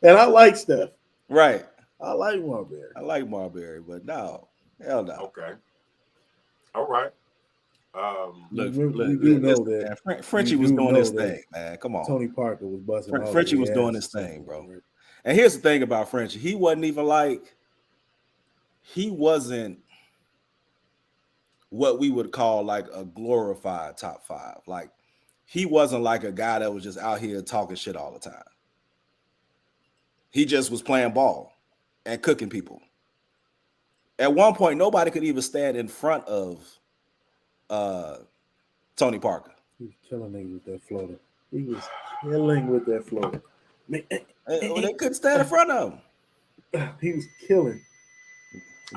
And I like Steph. Right. I like Marbury. But no. Hell no. Okay. All right. Look, that Frenchie was doing his thing, man. Come on. Tony Parker was busting. Frenchie was doing his thing, bro. And here's the thing about Frenchie. He wasn't what we would call like a glorified top five. Like he wasn't like a guy that was just out here talking shit all the time. He just was playing ball and cooking people. At one point, nobody could even stand in front of Tony Parker. He was killing niggas with that floater. He was killing with that floater. Man, They couldn't stand in front of him. he was killing.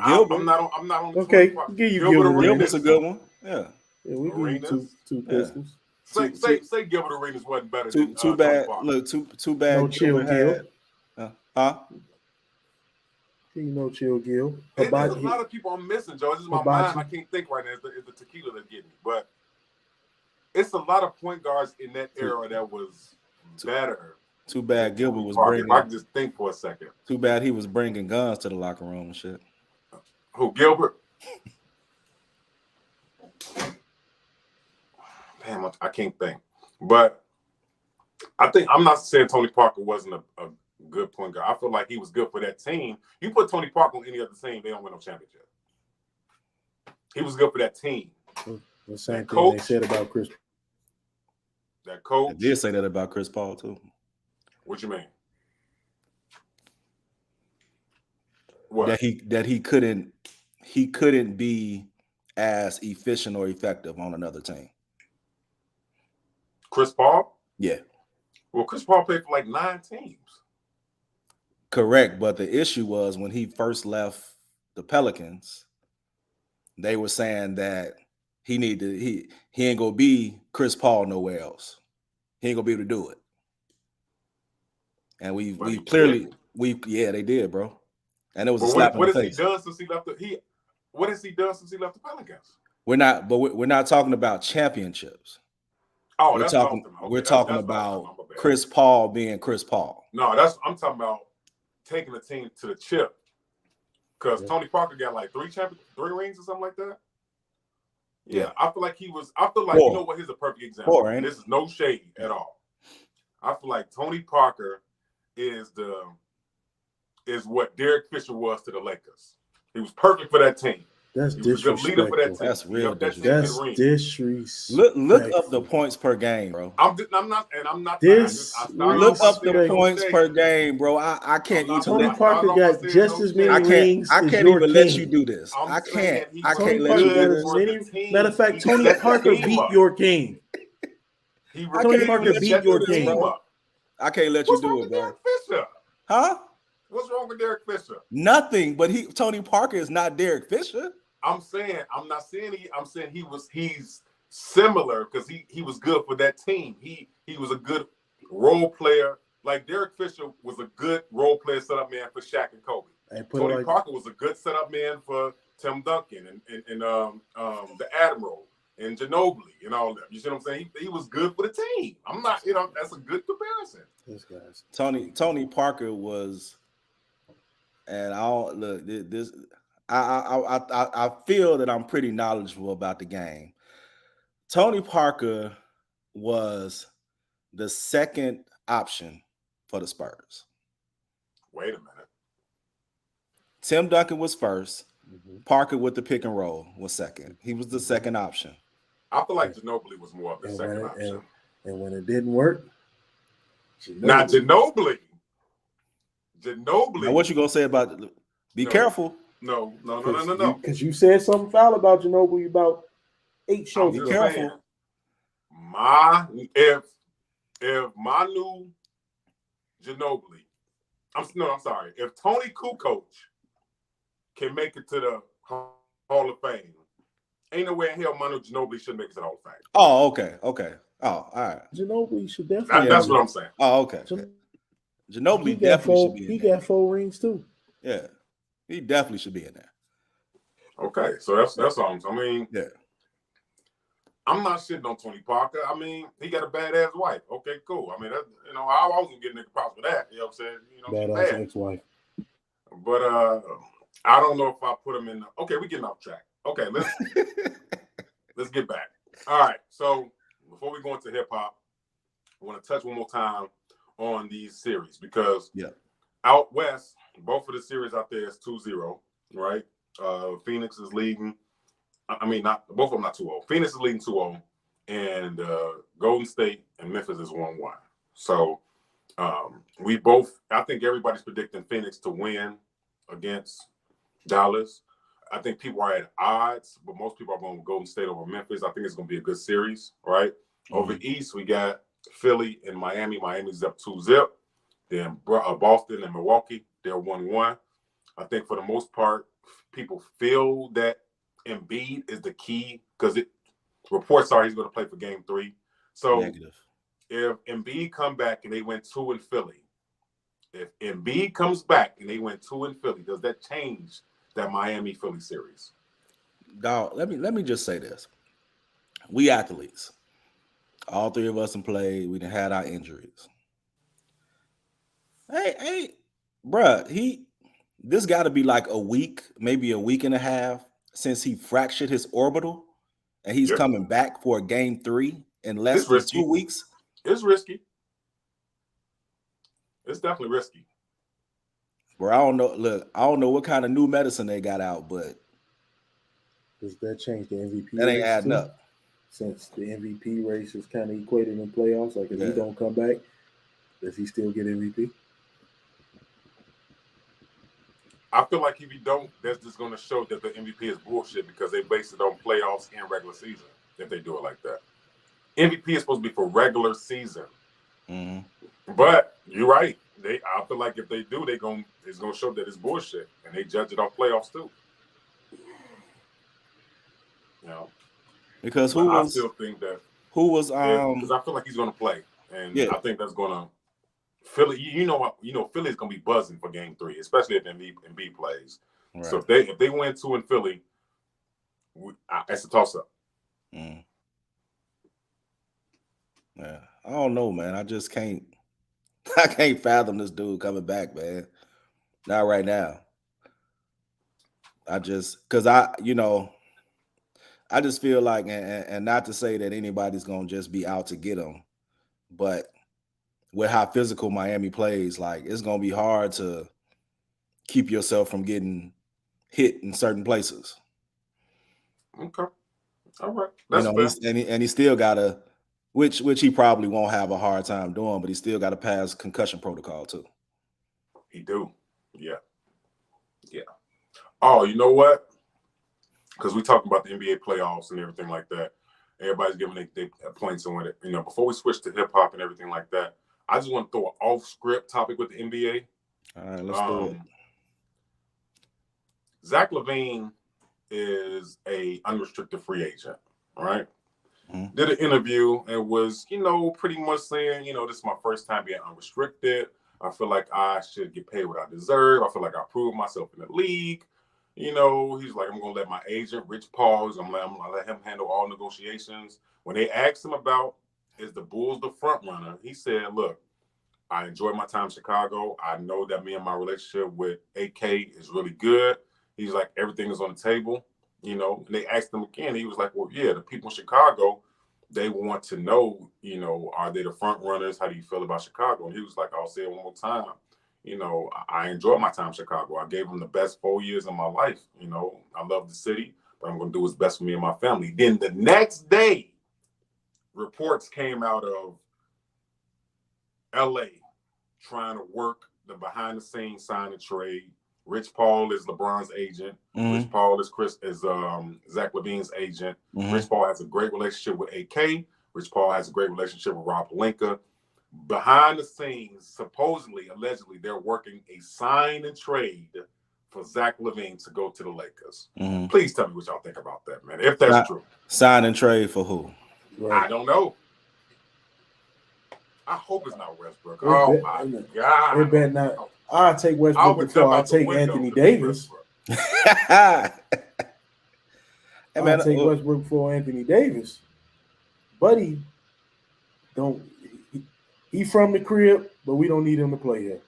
Gilbert. I'm not on. Okay, Tony Parker. give you Gilbert Gilbert Arenas. Gilbert's a good one. Yeah. Yeah, we give you Arenas. two pistols. Say Gilbert Arenas wasn't better Too than too bad. Tony Parker. Look, too bad. No chill, Gilbert had, huh? You know, chill, Gil. There's a lot of people I'm missing, Joe. This is my Hibachi. mind. I can't think right now. It's the tequila that's getting me. But it's a lot of point guards in that era that was better. Too bad Gilbert was Parker. If I bringing. can just think for a second. Too bad he was bringing guns to the locker room and shit. Who, Gilbert? Damn, I can't think. But I'm not saying Tony Parker wasn't a good point guard. I feel like he was good for that team. You put Tony Parker on any other team, they don't win no championship. He was good for that team. The same thing coach. they said about Chris. That I coach. did say that about Chris Paul too. What you mean? What? That he couldn't be as efficient or effective on another team. Chris Paul? Yeah, Well, Chris Paul played for like 9 teams. correct. But the issue was when he first left the Pelicans, they were saying that he ain't gonna be Chris Paul nowhere else. He ain't gonna be able to do it. And we But he clearly did. they did, bro. And it was a But slap what in the has face. he done since he left what has he done since he left the Pelicans? We're not talking about championships. Oh, We're that's talking what I'm we're okay, talking that's what I'm about talking about. Chris Paul being Chris Paul. No, I'm talking about taking the team to the chip. Because Tony Parker got like 3 rings or something like that. Yeah, I feel like Four. you know what? Here's a perfect example. 4, ain't This is no shade at all. I feel like Tony Parker is what Derek Fisher was to the Lakers. He was perfect for that team. That's He was a good leader for that team. disrespectful. That's real That team That's get rings. disrespectful. Look up the points per game, bro. I'm not. I started Look off up saying the no points shade. per game, bro. I can't even Tony let, Parker got just as many I rings can't as your even let king. you do this. I'm I saying can't he I was can't Tony let you Parker do got this. as for many. the team. Matter of fact, He Tony set the Parker team beat up. your game. He I Tony can't Parker even let beat you your do this, game. bro. I can't let you What's wrong do it, with bro. Derek Fisher? Huh? What's wrong with Derek Fisher? Nothing. But Tony Parker is not Derek Fisher. I'm not saying he's similar because he was good for that team. He was a good role player. Like Derek Fisher was a good role player setup man for Shaq and Kobe. Tony Parker was a good setup man for Tim Duncan and the Admiral and Ginobili and all that. You see what I'm saying? He was good for the team. I'm not, that's a good comparison. This guy's Tony Parker was, and I'll look this. I feel that I'm pretty knowledgeable about the game. Tony Parker was the second option for the Spurs. Wait a minute. Tim Duncan was first. Mm-hmm. Parker with the pick and roll was second. He was the second option. I feel like Ginobili was more of the second option. And when it didn't work, Not Ginobili. Now, what you gonna say about? Be careful. No. Because you said something foul about Ginobili about 8 shows I'm Be ago. just careful. saying, if Manu Ginobili, I'm sorry. If Tony Kukoc can make it to the Hall of Fame, ain't no way in hell Manu Ginobili should make it to the Hall of Fame. Oh, okay. Oh, all right. Ginobili should definitely. That's what I'm saying. Oh, okay. Ginobili definitely should be in He there. got 4 rings too. Yeah, he definitely should be in there. Okay, so that's all. I mean, Yeah. I'm not shitting on Tony Parker. I mean, he got a badass wife. Okay, cool. I mean, I wasn't getting nigga props for that. You know what I'm saying? Badass Bad. ex-wife. But I don't know if I put him in. Okay, we getting off track. Okay, let's get back. All right, so before we go into hip hop, I want to touch one more time on these series because out west, both of the series out there is 2-0, right? Phoenix is leading. I mean, not both of them not 2-0. Phoenix is leading 2-0, and Golden State and Memphis is 1-1. So we both, I think everybody's predicting Phoenix to win against Dallas. I think people are at odds, but most people are going with Golden State over Memphis. I think it's going to be a good series, right? Mm-hmm. Over East, we got Philly and Miami. Miami's up 2-0. Then Boston and Milwaukee, they're 1-1. I think for the most part, people feel that Embiid is the key because reports are he's going to play for Game 3. So negative. If Embiid come back and they went 2 in Philly, if Embiid comes back and they went 2 in Philly, does that change that Miami-Philly series? Dog, let me just say this. We athletes. All three of us have played. We done had our injuries. Hey, bruh, this got to be like a week, maybe a week and a half since he fractured his orbital, and he's coming back for Game 3 in less than 2 weeks. It's risky. It's definitely risky. Bro, I don't know. Look, I don't know what kind of new medicine they got out, but does that change the MVP? That ain't adding up. Since the MVP race is kind of equated in playoffs, like if he don't come back, does he still get MVP? I feel like if you don't, that's just going to show that the MVP is bullshit because they base it on playoffs and regular season if they do it like that. MVP is supposed to be for regular season. Mm-hmm. But you're right. I feel like if they do, it's going to show that it's bullshit, and they judge it on playoffs too. You know, because I still think that because I feel like he's going to play, and I think that's going to Philly. You know Philly's going to be buzzing for Game 3, especially if Embiid plays. Right. So if they win 2 in Philly, it's a toss up. Mm. Yeah, I don't know, man. I just can't. I can't fathom this dude coming back, man. Not right now. I just feel like, and not to say that anybody's gonna just be out to get him, but with how physical Miami plays, like it's gonna be hard to keep yourself from getting hit in certain places. Okay, all right. That's fair. And he still gotta. Which he probably won't have a hard time doing, but he still got to pass concussion protocol too. He do, yeah. Oh, you know what? Because we talking about the NBA playoffs and everything like that. Everybody's giving their points on it. You know, before we switch to hip hop and everything like that, I just want to throw an off-script topic with the NBA. All right, let's do it. Zach LaVine is a unrestricted free agent, right? Mm-hmm. Did an interview and was, pretty much saying, this is my first time being unrestricted. I feel like I should get paid what I deserve. I feel like I proved myself in the league. He's like, I'm going to let my agent, Rich Paul, I'm going to let him handle all negotiations. When they asked him about, is the Bulls the front runner? He said, look, I enjoyed my time in Chicago. I know that me and my relationship with AK is really good. He's like, everything is on the table. And they asked him again. He was like, well, yeah, the people in Chicago, they want to know, are they the front runners? How do you feel about Chicago? And he was like, I'll say it one more time. I enjoyed my time in Chicago. I gave him the best 4 years of my life. I love the city, but I'm going to do what's best for me and my family. Then the next day, reports came out of LA trying to work the behind the scenes sign and trade. Rich Paul is LeBron's agent. Mm-hmm. Rich Paul is Zach LaVine's agent. Mm-hmm. Rich Paul has a great relationship with AK. Rich Paul has a great relationship with Rob Pelinka. Behind the scenes, supposedly, allegedly, they're working a sign and trade for Zach LaVine to go to the Lakers. Mm-hmm. Please tell me what y'all think about that, man. If that's true. Sign and trade for who? Right. I don't know. I hope it's not Westbrook. Oh my God. It better not. I'll take Westbrook before I take Anthony Davis. I'll take Westbrook before Anthony Davis. Buddy, he from the crib, but we don't need him to play here.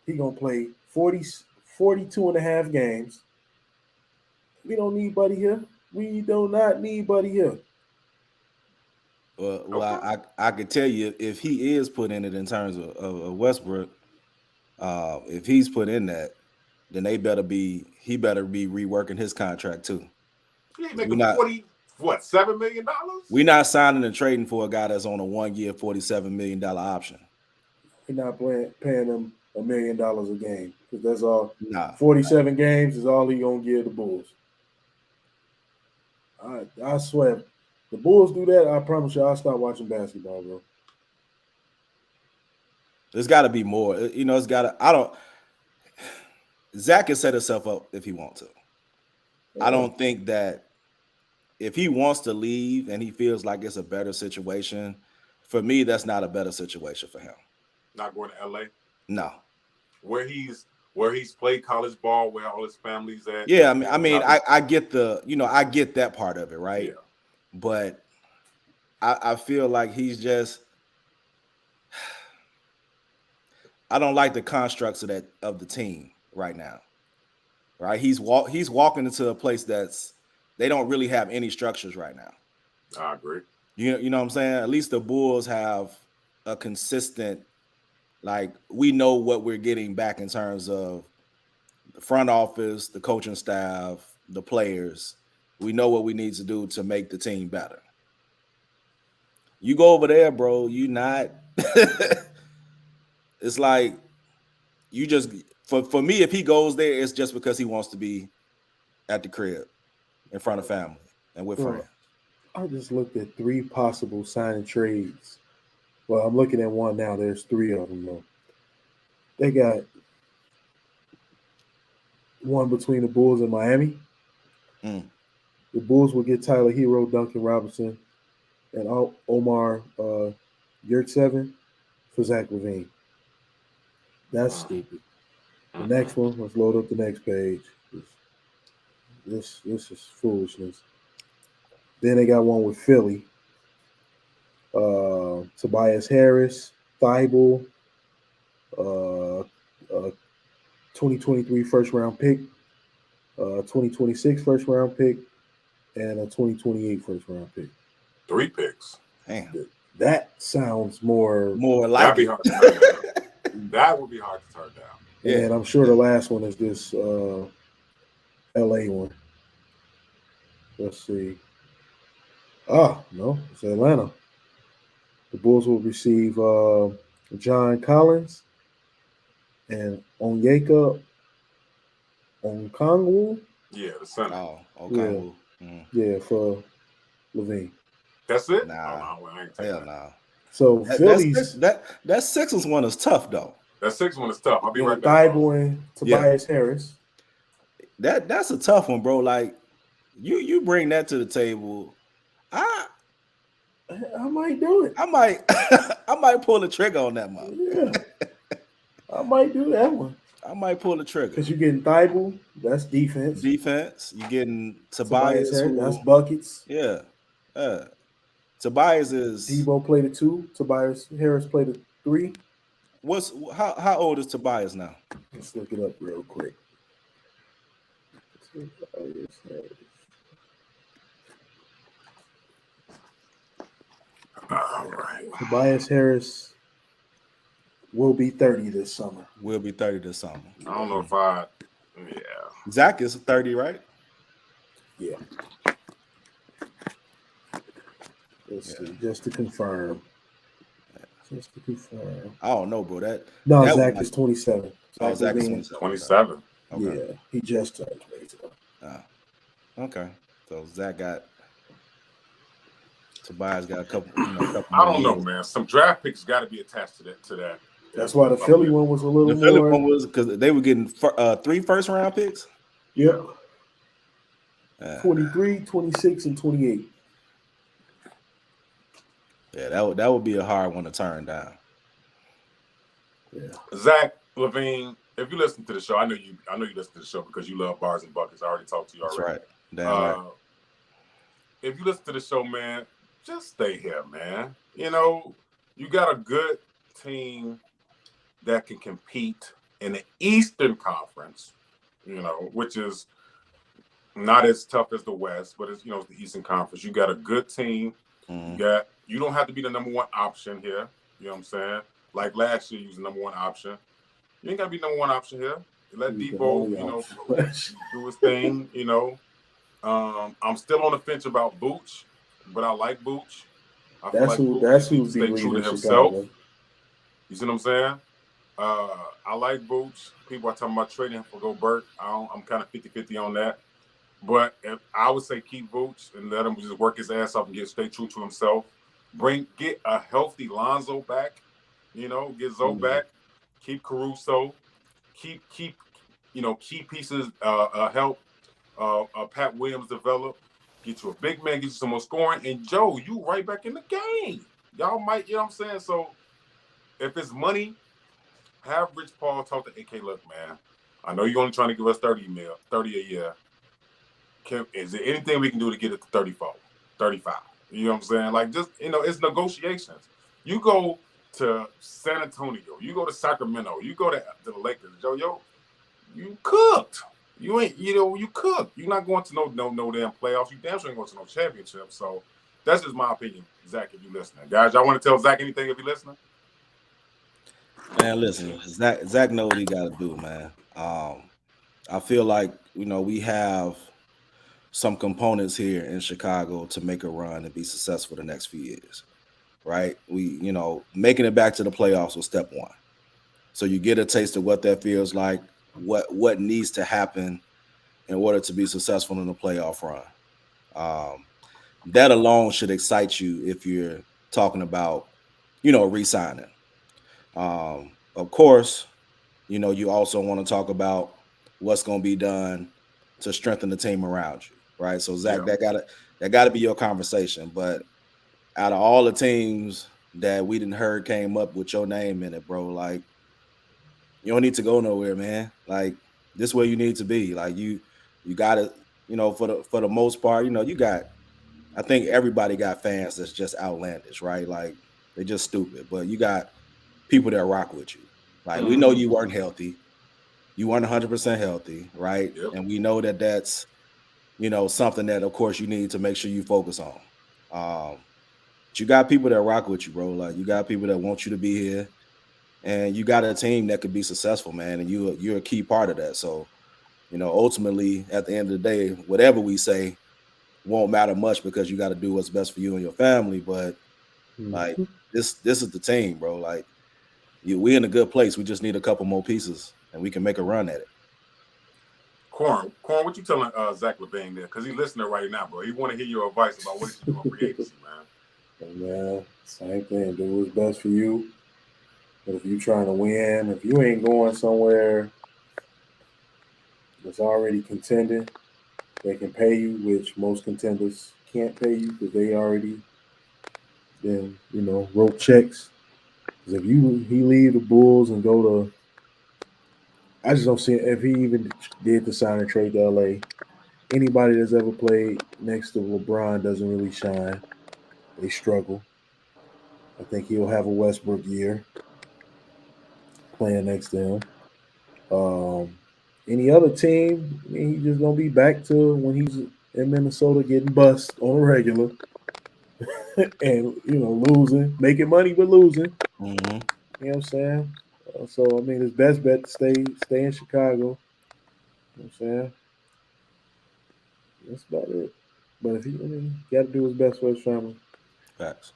He going to play 42 and a half games. We don't need Buddy here. We do not need Buddy here. Well, I could tell you if he is put in it in terms of Westbrook, if he's put in that, then he better be reworking his contract too. He ain't making $7 million? We're not signing and trading for a guy that's on a 1 year, $47 million option. We're not paying him $1 million a game because that's all. Nah. 47 games is all he gonna give the Bulls. I swear, the Bulls do that. I promise you, I'll start watching basketball, bro. There's got to be more. You know, it's got to. I don't. Zach can set himself up if he wants to. I don't think that if he wants to leave and he feels like it's a better situation, for me, that's not a better situation for him. Not going to LA? No. Where he's played college ball, where all his family's at. Yeah, I get I get that part of it, right? Yeah. But I feel like he's just I don't like the constructs of the team right now. Right? He's walking into a place that's they don't really have any structures right now. I agree. You know what I'm saying? At least the Bulls have a consistent, like, we know what we're getting back in terms of the front office, the coaching staff, the players. We know what we need to do to make the team better. You go over there, bro, you not it's like you just for me, if he goes there, it's just because he wants to be at the crib in front of family and with friends. I just looked at 3 possible signing trades. Well, I'm looking at one now. There's 3 of them, though. They got one between the Bulls and Miami. The Bulls will get Tyler Hero, Duncan Robinson, and Omar Yurtseven for Zach LaVine. That's stupid. The next one, let's load up the next page. This is foolishness. Then they got one with Philly. Tobias Harris, Thibault, 2023 first round pick, 2026 first round pick, and a 2028 first round pick. 3 picks. Damn. That sounds more like That'd be hard to turn down. That would be hard to turn down. Yeah. And I'm sure the last one is this LA one. Let's see. No, it's Atlanta. The Bulls will receive John Collins and Onyeka Okongwu. Yeah, the center. Oh, okay. Yeah, for LaVine. That's it? Nah. Hell nah. So Phillies. That Sixers one is tough though. That 6th one is tough. I'll be right back. Thibault and Tobias Harris. That's a tough one, bro. Like you bring that to the table. I might do it. I might pull the trigger on that one. Yeah. I might do that one. I might pull the trigger. Because you're getting Thibault, that's defense. You're getting Tobias. That's buckets. Yeah. Tobias is Debo played a 2. Tobias Harris played a 3. How old is Tobias now? Let's look it up real quick. All right. Tobias Harris will be 30 this summer. Will be 30 this summer. I don't know if Zach is 30, right? Yeah. Let's see, just to confirm. I don't know, bro. That Zach is 27. Zach is 27. Okay. Yeah, he just turned 27. Okay. So Zach got Tobias got a couple. I don't know, man. Some draft picks got to be attached to that. That's why the Philly one was a little more. The Philly one was because they were getting 3 first round picks. Yep. 23, 26, and 28. Yeah, that would be a hard one to turn down. Yeah. Zach LaVine, if you listen to the show, I know you listen to the show because you love bars and buckets. I already talked to you already. That's right. Damn right. If you listen to the show, man, just stay here, man. You know, you got a good team that can compete in the Eastern Conference, you know, which is not as tough as the West, but it's, it's the Eastern Conference. You got a good team. You don't have to be the number 1 option here. You know what I'm saying? Like last year, you was the number 1 option. You ain't got to be number 1 option here. You let Debo, do his thing, I'm still on the fence about Booch, but I like Booch. I feel That's like who. Booch That's needs who'd to be stay true to leaving himself. Chicago. You see what I'm saying? I like Booch. People are talking about trading him for Gobert. I'm kind of 50-50 on that. But if I would say keep Vooch and let him just work his ass off and stay true to himself. Get a healthy Lonzo back, get Zoe back, keep Caruso, keep key pieces help Pat Williams develop, get you a big man, get you some more scoring, and Joe, you right back in the game. Y'all might, you know what I'm saying? So if it's money, have Rich Paul talk to AK. Look, man, I know you're only trying to give us 30 a year. Is there anything we can do to get it to 34, 35? You know what I'm saying? Like, just, it's negotiations. You go to San Antonio, you go to Sacramento, you go to the Lakers, Joe, you cooked. You ain't, you cooked. You're not going to no damn playoffs. You damn sure ain't going to no championship. So that's just my opinion, Zach, if you're listening. Guys, y'all want to tell Zach anything if you're listening? Man, listen, Zach know what he got to do, man. I feel like, we have some components here in Chicago to make a run and be successful the next few years, right? We, making it back to the playoffs was step one. So you get a taste of what that feels like, what needs to happen in order to be successful in the playoff run. That alone should excite you if you're talking about, re-signing. Of course, you also want to talk about what's going to be done to strengthen the team around you, right? So Zach, that gotta be your conversation. But out of all the teams that we didn't heard came up with your name in it, bro, like, you don't need to go nowhere, man. Like, this is where you need to be. Like, you gotta, for the most part, I think everybody got fans that's just outlandish, right? Like, they're just stupid. But you got people that rock with you. Like, we know you weren't healthy. You weren't 100% healthy, right? Yep. And we know that that's, something that, of course, you need to make sure you focus on. But you got people that rock with you, bro. Like, you got people that want you to be here, and you got a team that could be successful, man. And you're a key part of that. So, ultimately, at the end of the day, whatever we say won't matter much because you got to do what's best for you and your family. But like, this is the team, bro. Like, we in a good place. We just need a couple more pieces, and we can make a run at it. Corn, what you telling Zach LaVine there? Because he's listening right now, bro. He want to hear your advice about what he should do in free agency, man. Man, same thing. Do what's best for you. But if you're trying to win, if you ain't going somewhere that's already contending, they can pay you, which most contenders can't pay you because they already been, wrote checks. Because if he leave the Bulls and go to, I just don't see if he even did the sign and trade to LA. Anybody that's ever played next to LeBron doesn't really shine. They struggle. I think he'll have a Westbrook year playing next to him. Any other team, he's just gonna be back to when he's in Minnesota getting bust on a regular, and losing, making money but losing. Mm-hmm. You know what I'm saying? So I mean, his best bet to stay in Chicago. You know what I'm saying? That's about it. But if he got to do his best for his family. Facts.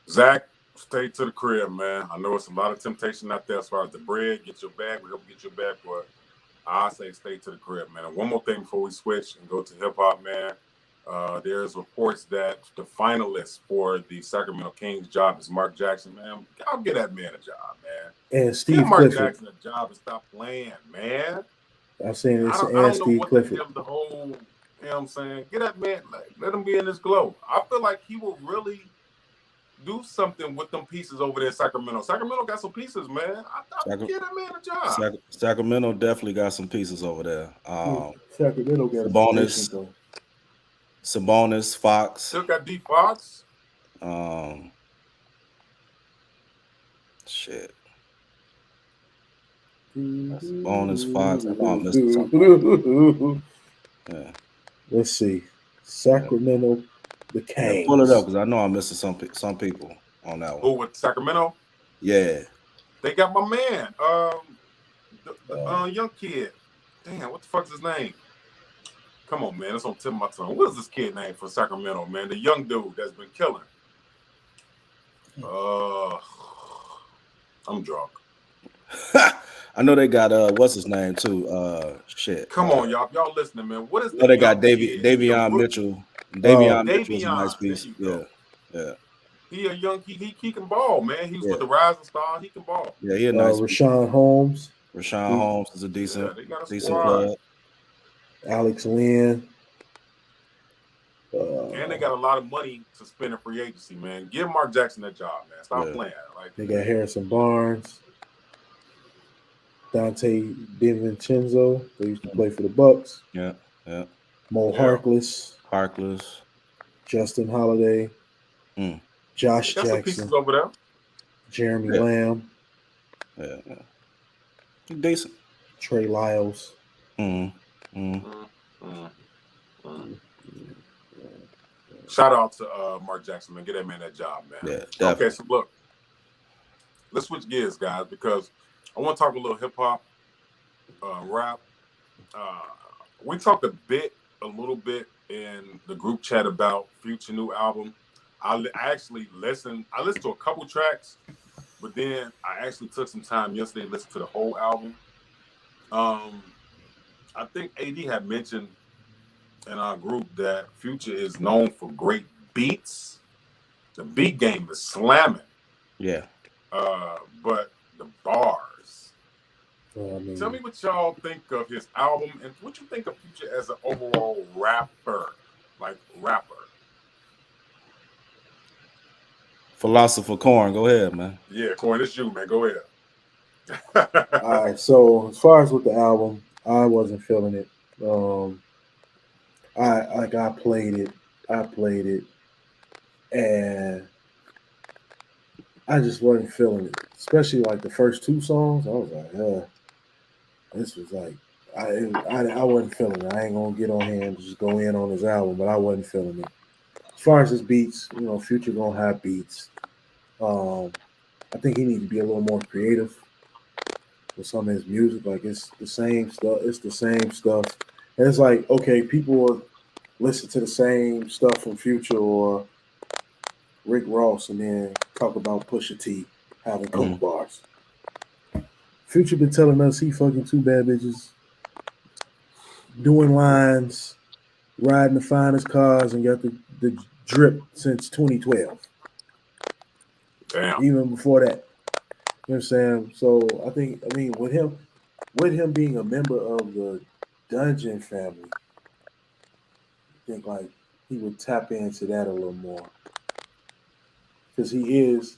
Zach, stay to the crib, man. I know it's a lot of temptation out there as far as the bread. Get your bag. We hope you get your bag, but I say stay to the crib, man. And one more thing before we switch and go to hip hop, man. There's reports that the finalist for the Sacramento Kings job is Mark Jackson, man. I'll get that man a job, man. And Steve Give Mark Clifford. Jackson a job and stop playing, man. I'm saying it's I don't know Steve what Clifford. the whole, you know what I'm saying? Get that man, let him be in his glow. I feel like he will really do something with them pieces over there in Sacramento. Sacramento got some pieces, man. I get that man a job. Sacramento definitely got some pieces over there. Sacramento got Sabonis, Fox. Still got D Fox. Shit. Sabonis, Fox. I know I missed something. Yeah. Let's see. Sacramento, the Kings. Yeah, pull it up because I know I'm missing some people on that one. Who with Sacramento? Yeah. They got my man, the young kid. Damn, what the fuck's his name? Come on, man. It's on the tip of my tongue. What is this kid name for Sacramento, man? The young dude that's been killing. I'm drunk. I know they got what's his name too. Shit. Come on, y'all listening, man. What is I know they got kid? Davion Mitchell. Davion Mitchell is a Davion, nice piece. Yeah. He a young he can ball, man. He was with the Rising Star. He can ball. Yeah, he a nice. Rashawn Holmes. Rashawn Holmes is a decent squad. player. Alex Lynn. And they got a lot of money to spend in free agency, man. Give Mark Jackson that job, man. Stop playing. Like they got Harrison Barnes, Dante DiVincenzo. They used to play for the Bucks. Yeah. Mo Harkless. Justin Holiday. Josh Jackson. Pieces over there. Jeremy Lamb. Yeah. Decent. Trey Lyles. Shout out to Mark Jackson, man. Get that man that job, man. Yeah, definitely. Okay, so look, let's switch gears, guys, because I want to talk a little hip hop, rap. We talked a little bit in the group chat about Future new album. I actually listened to a couple tracks, but then I actually took some time yesterday to listen to the whole album. I think AD had mentioned in our group that Future is known for great beats. The beat game is slamming. Yeah. But the bars. Tell me what y'all think of his album and what you think of Future as an overall rapper. Philosopher Corn, go ahead, man. Yeah, Corn, it's you, man. Go ahead. All right. So as far as with the album, I wasn't feeling it. I played it, and I just wasn't feeling it. Especially like the first two songs, I was like, this was like I wasn't feeling it. I ain't gonna get on here and just go in on his album, but I wasn't feeling it. As far as his beats, Future gonna have beats. I think he needs to be a little more creative with some of his music. Like it's the same stuff. And it's like, okay, people will listen to the same stuff from Future or Rick Ross and then talk about Pusha T having coke bars. Future been telling us he fucking two bad bitches, doing lines, riding the finest cars, and got the drip since 2012. Damn. Even before that. You know what I'm saying? So I mean, with him being a member of the Dungeon family, I think like he would tap into that a little more. Because he is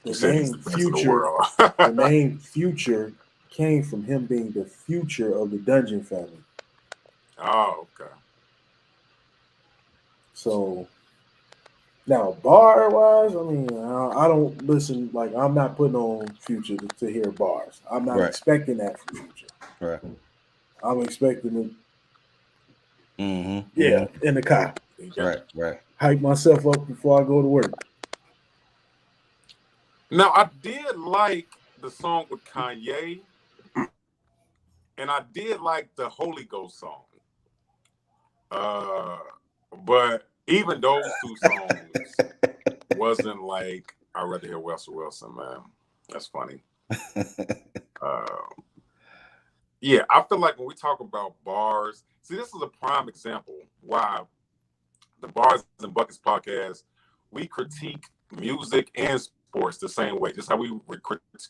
the name Future. The name Future came from him being the future of the Dungeon family. Oh, okay. So now bar wise, I mean, I don't listen. Like I'm not putting on Future to hear bars. I'm not expecting that from Future. Right. I'm expecting it. Yeah, in the car. Right. Hype myself up before I go to work. Now I did like the song with Kanye, and I did like the Holy Ghost song. But even those two songs wasn't like I'd rather hear Russell Wilson, man. That's funny. Yeah, I feel like when we talk about bars, see, this is a prime example why the Bars and Buckets podcast, we critique music and sports the same way. Just how we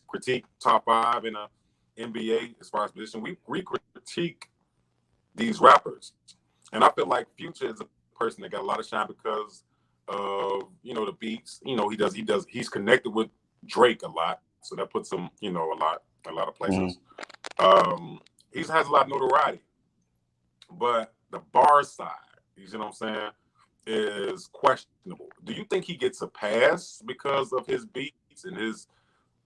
critique top 5 in a NBA as far as position, we critique these rappers. And I feel like Future is a person that got a lot of shine because of, the beats. He's connected with Drake a lot. So that puts him, a lot of places. He has a lot of notoriety. But the bar side, you know what I'm saying, is questionable. Do you think he gets a pass because of his beats and his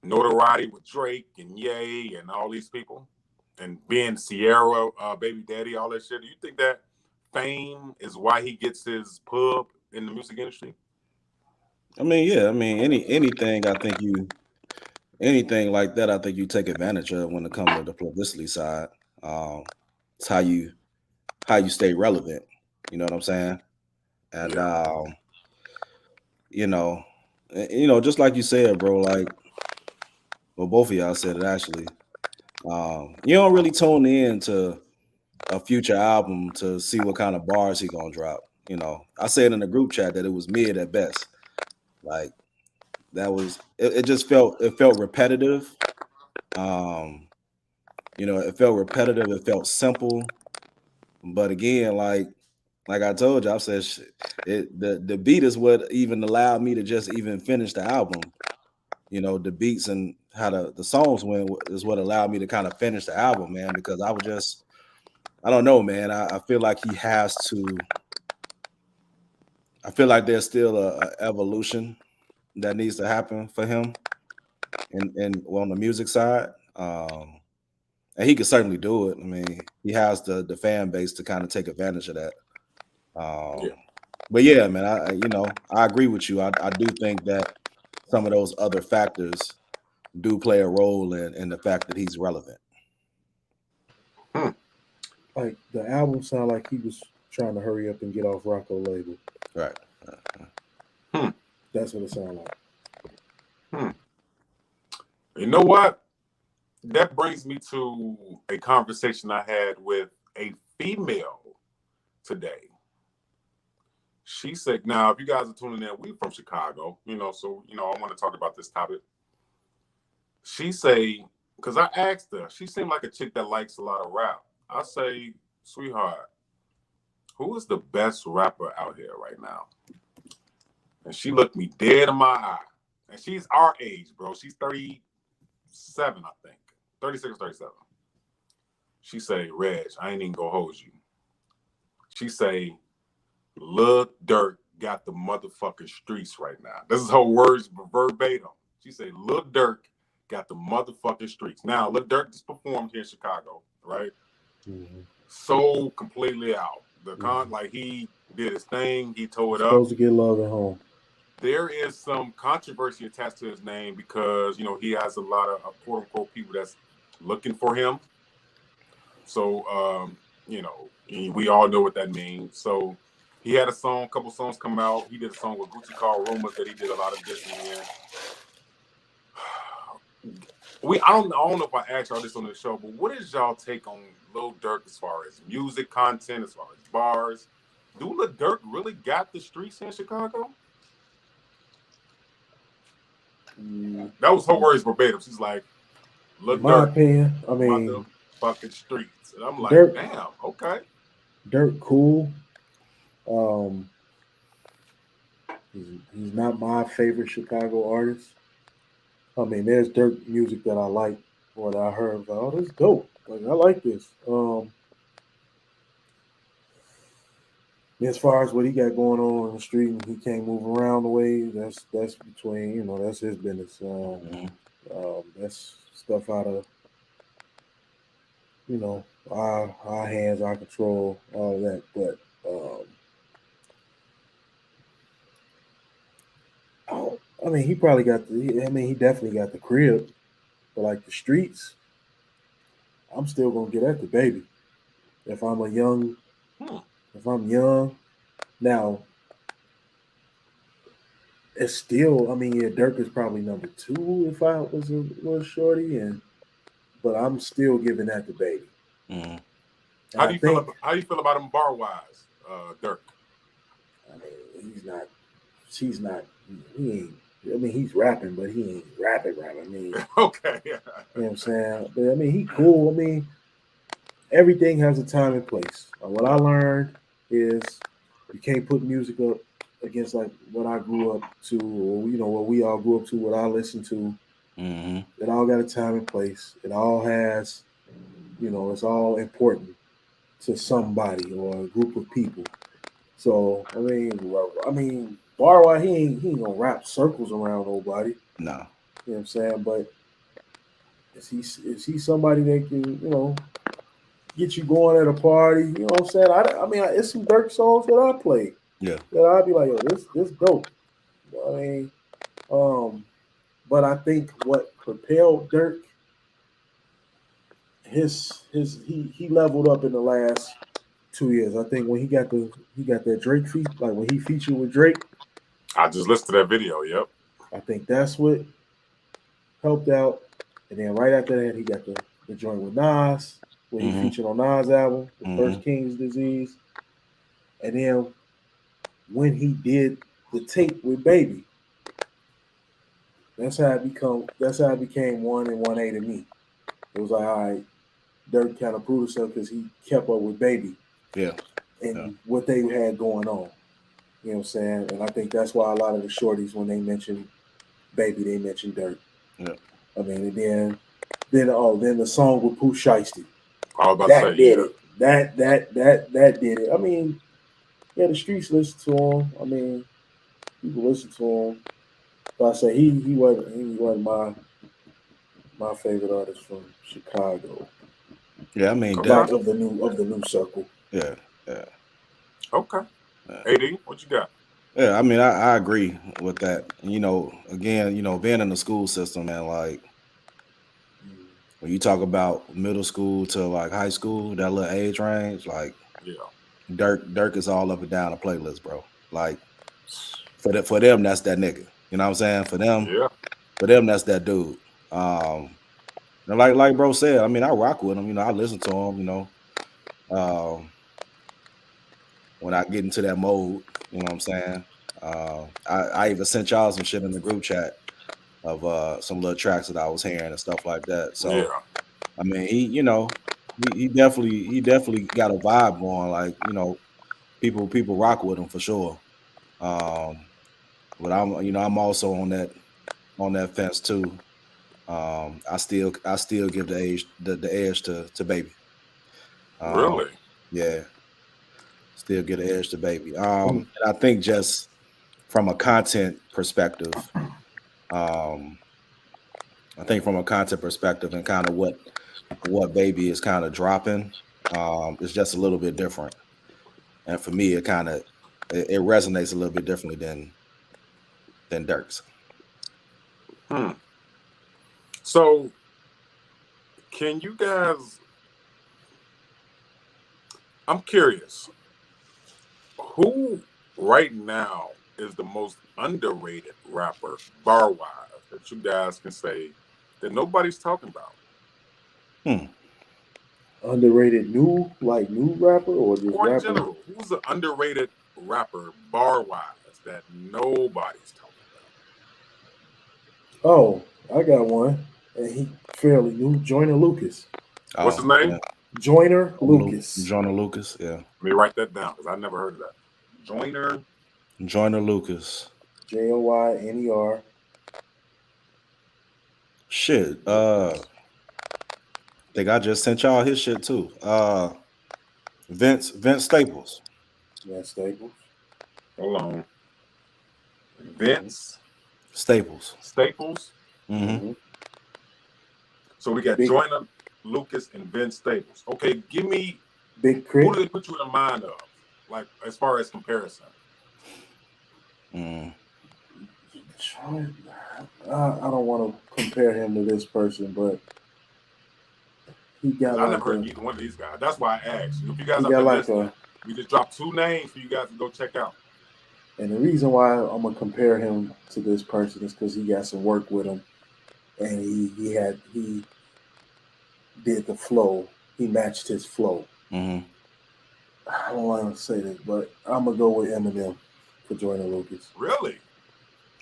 notoriety with Drake and Ye and all these people? And being Sierra, baby daddy, all that shit. Do you think that fame is why he gets his pub in the music industry? I mean, yeah. I mean, anything like that, I think you take advantage of when it comes to the publicity side. It's how you how you stay relevant. You know what I'm saying? And Yeah. you know, just like you said, bro. Like, well, both of y'all said it actually. You don't really tune in to a future album to see what kind of bars he gonna drop. You know, I said in the group chat that it was mid at best. Like that was it just felt repetitive. It felt repetitive, it felt simple. But again, like I told you, I said the beat is what even allowed me to just even finish the album. The beats and how the songs went is what allowed me to kind of finish the album, man, because I don't know, man. I feel like he has to. I feel like there's still a evolution that needs to happen for him, and on the music side, and he could certainly do it. I mean, he has the fan base to kind of take advantage of that. Yeah. But yeah, man, I agree with you. I do think that some of those other factors do play a role in the fact that he's relevant. Like the album sound like he was trying to hurry up and get off Rocco label. Right. That's what it sounded like. You know what? That brings me to a conversation I had with a female today. She said, now, if you guys are tuning in, we from Chicago, so, I want to talk about this topic. She say, because I asked her, she seemed like a chick that likes a lot of rap. I say, sweetheart, who is the best rapper out here right now? And she looked me dead in my eye. And she's our age, bro. She's 37, I think. 36 or 37. She say, Reg, I ain't even gonna hold you. She say, Lil Durk got the motherfucking streets right now. This is her words verbatim. She say, Lil Durk got the motherfucking streets. Now, Lil Durk just performed here in Chicago, right? Mm-hmm. So completely out. Like he did his thing. He tore it up. Supposed to get love at home. There is some controversy attached to his name because, he has a lot of quote unquote people that's looking for him. So, we all know what that means. So he had a couple songs come out. He did a song with Gucci called Rumors that he did a lot of dissing in. I don't know if I asked y'all this on the show, but what is y'all take on Lil Durk as far as music content, as far as bars? Do Lil Durk really got the streets in Chicago? That was her words verbatim. She's like, Lil in my Durk, opinion, I mean, motherfucking streets. And I'm like, Durk, damn, okay. Durk cool. He's not my favorite Chicago artist. I mean, there's Durk music that I like, or that I heard. Oh, this is dope. Like I like this. As far as what he got going on in the street, and he can't move around the way. That's between that's his business. That's stuff out of our hands, our control, all of that. But I mean, he probably got he definitely got the crib, but like the streets, I'm still gonna get at the baby. If I'm young, now it's still. I mean, yeah, Durk is probably number 2 if I was a little shorty, but I'm still giving that to baby. Mm-hmm. How do you feel about him bar wise, Durk? I mean, he's not. He ain't. I mean, he's rapping, but he ain't rapping. I mean, okay. You know what I'm saying? But I mean, he cool. I mean, everything has a time and place. What I learned is you can't put music up against like what I grew up to, or what we all grew up to, what I listened to. Mm-hmm. It all got a time and place. It all has, it's all important to somebody or a group of people. So I mean, bar he ain't gonna wrap circles around nobody. No. You know what I'm saying? But is he somebody that can get you going at a party? You know what I'm saying? I mean, it's some Durk songs that I play. Yeah. That I'd be like, yo, this dope. I mean, but I think what propelled Durk, he leveled up in the last 2 years. I think when he got that Drake feat, like when he featured with Drake, I just listened to that video. Yep. I think that's what helped out. And then right after that, he got the joint with Nas, where he Mhm. featured on Nas' album, the Mhm. first King's Disease. And then when he did the tape with Baby, that's how it became 1 and 1A to me. It was like, all right, Dirk kind of proved himself because he kept up with Baby Yeah. and Yeah. what they had going on. You know what I'm saying? And I think that's why a lot of the shorties, when they mention Baby, they mention Dirk. Yeah. I mean, and then the song with Pooh Shiesty. I was about That to say, did yeah. it. That did it. I mean, yeah, the streets listen to him. I mean, people listen to him. But I say he wasn't my favorite artist from Chicago. Yeah. I mean, Okay. Like that, of the new circle. yeah. Yeah. Okay. Yeah. AD, what you got? Yeah, I mean, I agree with that. You know, again, being in the school system, man, like when you talk about middle school to like high school, that little age range, like Yeah. Dirk is all up and down the playlist, bro. Like for them, that's that nigga. You know what I'm saying? For Yeah. them, that's that dude. And like bro said, I mean, I rock with him. You know, I listen to him. You know, when I get into that mode, you know what I'm saying. I even sent y'all some shit in the group chat of some little tracks that I was hearing and stuff like that. So Yeah. I mean, he definitely got a vibe going. Like, people rock with him for sure. But I'm also on that fence too. I still give the edge to Baby. Really? Yeah, still get the edge to Baby. And I think just from a content perspective, um, and kind of what Baby is kind of dropping, it's just a little bit different. And for me, it resonates a little bit differently than Dirk's. So, can you guys? I'm curious. Who right now is the most underrated rapper, bar wise, that you guys can say that nobody's talking about? Underrated new rapper or just Or in rapper? general, who's an underrated rapper, bar wise, that nobody's talking about? Oh, I got one. And he fairly new. Joyner Lucas. What's his name? Yeah. Joyner Lucas. Joyner Lucas, yeah. Let me write that down because I never heard of that. Joyner Lucas. Joyner. Shit. Think I just sent y'all his shit too. Vince Staples. Yeah, Staples. Hold on. Vince Staples. Mm-hmm. So we got Joyner Lucas and Vince Staples. Okay, give me Big Crit. who do they put you in the mind of? Like as far as comparison. I don't want to compare him to this person, but he got I never heard either one of these guys. That's why I asked. If you guys are listening, we just dropped 2 names for you guys to go check out. And the reason why I'm gonna compare him to this person is because he got some work with him, and he did the flow. He matched his flow. Mm-hmm. I don't want to say this, but I'm gonna go with Eminem for Joyner Lucas. Really?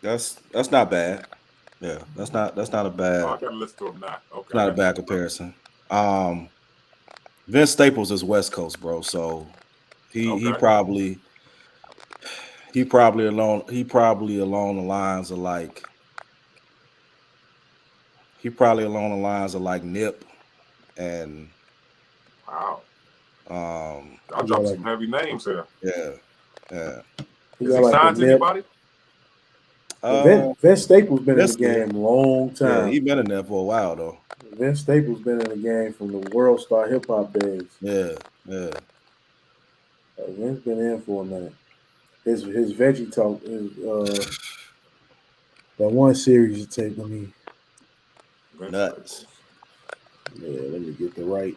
That's not bad. Yeah, that's not a bad. Oh, I gotta listen to him now. Okay, not a bad comparison. Vince Staples is West Coast, bro. So he probably along the lines of like Nip and wow. I'll drop some heavy names here. Yeah. Is he signed to anybody? Vince Staples been in the game a long time. Yeah, he been in there for a while though. Vince Staples been in the game from the World Star Hip Hop days. Yeah. Vince been in for a minute. His Veggie Talk is that one series you take. Let me nuts. Yeah, let me get the right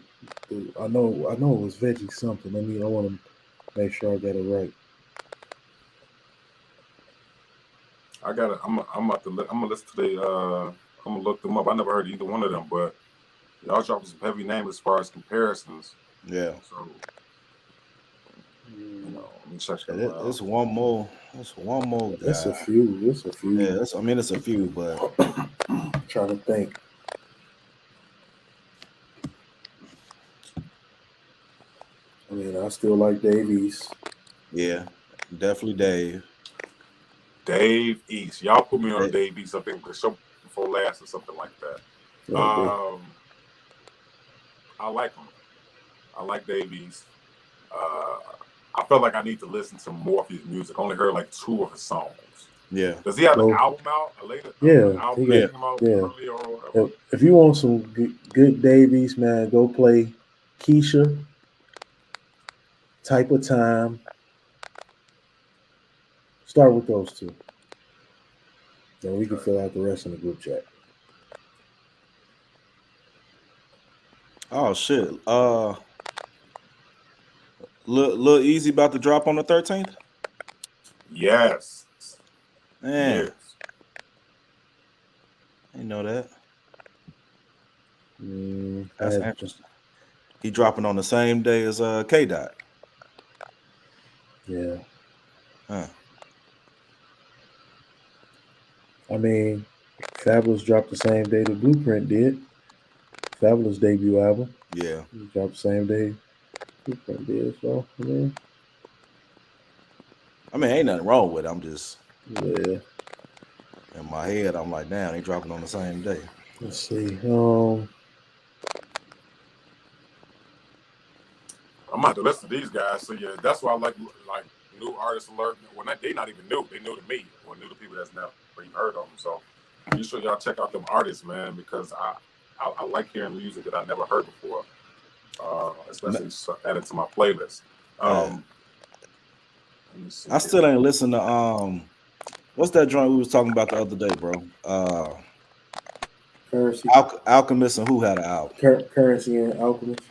I know it was veggie something. I want to make sure I got it right. I'm gonna listen to I'm gonna look them up. I never heard either one of them, but y'all dropping some heavy names as far as comparisons. Yeah. So let me check them out. It's one more. It's one more guy. It's a few. Yeah, it's a few, but I'm trying to think. I mean, I still like Dave East. yeah, definitely Dave. Dave East. Y'all put me on Dave East, I think the show before last or something like that. Yeah, I like him. I like Dave East. I felt like I need to listen to more of his music. I only heard like 2 of his songs. Yeah. Does he have an album out? If you want some good Dave East, man, go play Keisha, Type of Time. Start with those 2. Then we can fill out the rest in the group chat. Oh shit. Lil Easy about to drop on the 13th? Yes. Man. Yes. I didn't know that. That's interesting. He dropping on the same day as K Dot. Yeah. Huh. I mean, Fabulous dropped the same day the Blueprint did. Fabulous debut album. Yeah. He dropped the same day Blueprint did. So, I mean, ain't nothing wrong with it. I'm just in my head, I'm like, damn, they dropping on the same day. Let's see. I'm about to listen to these guys. So yeah, that's why I like new artist alert. Well, they not even new. They new to me, or new to people that's never even heard of them. So be sure y'all check out them artists, man, because I like hearing music that I never heard before, especially added to my playlist. I still ain't listened to what's that joint we was talking about the other day, bro? Currency. Alchemist and who had an album? Currency and Alchemist.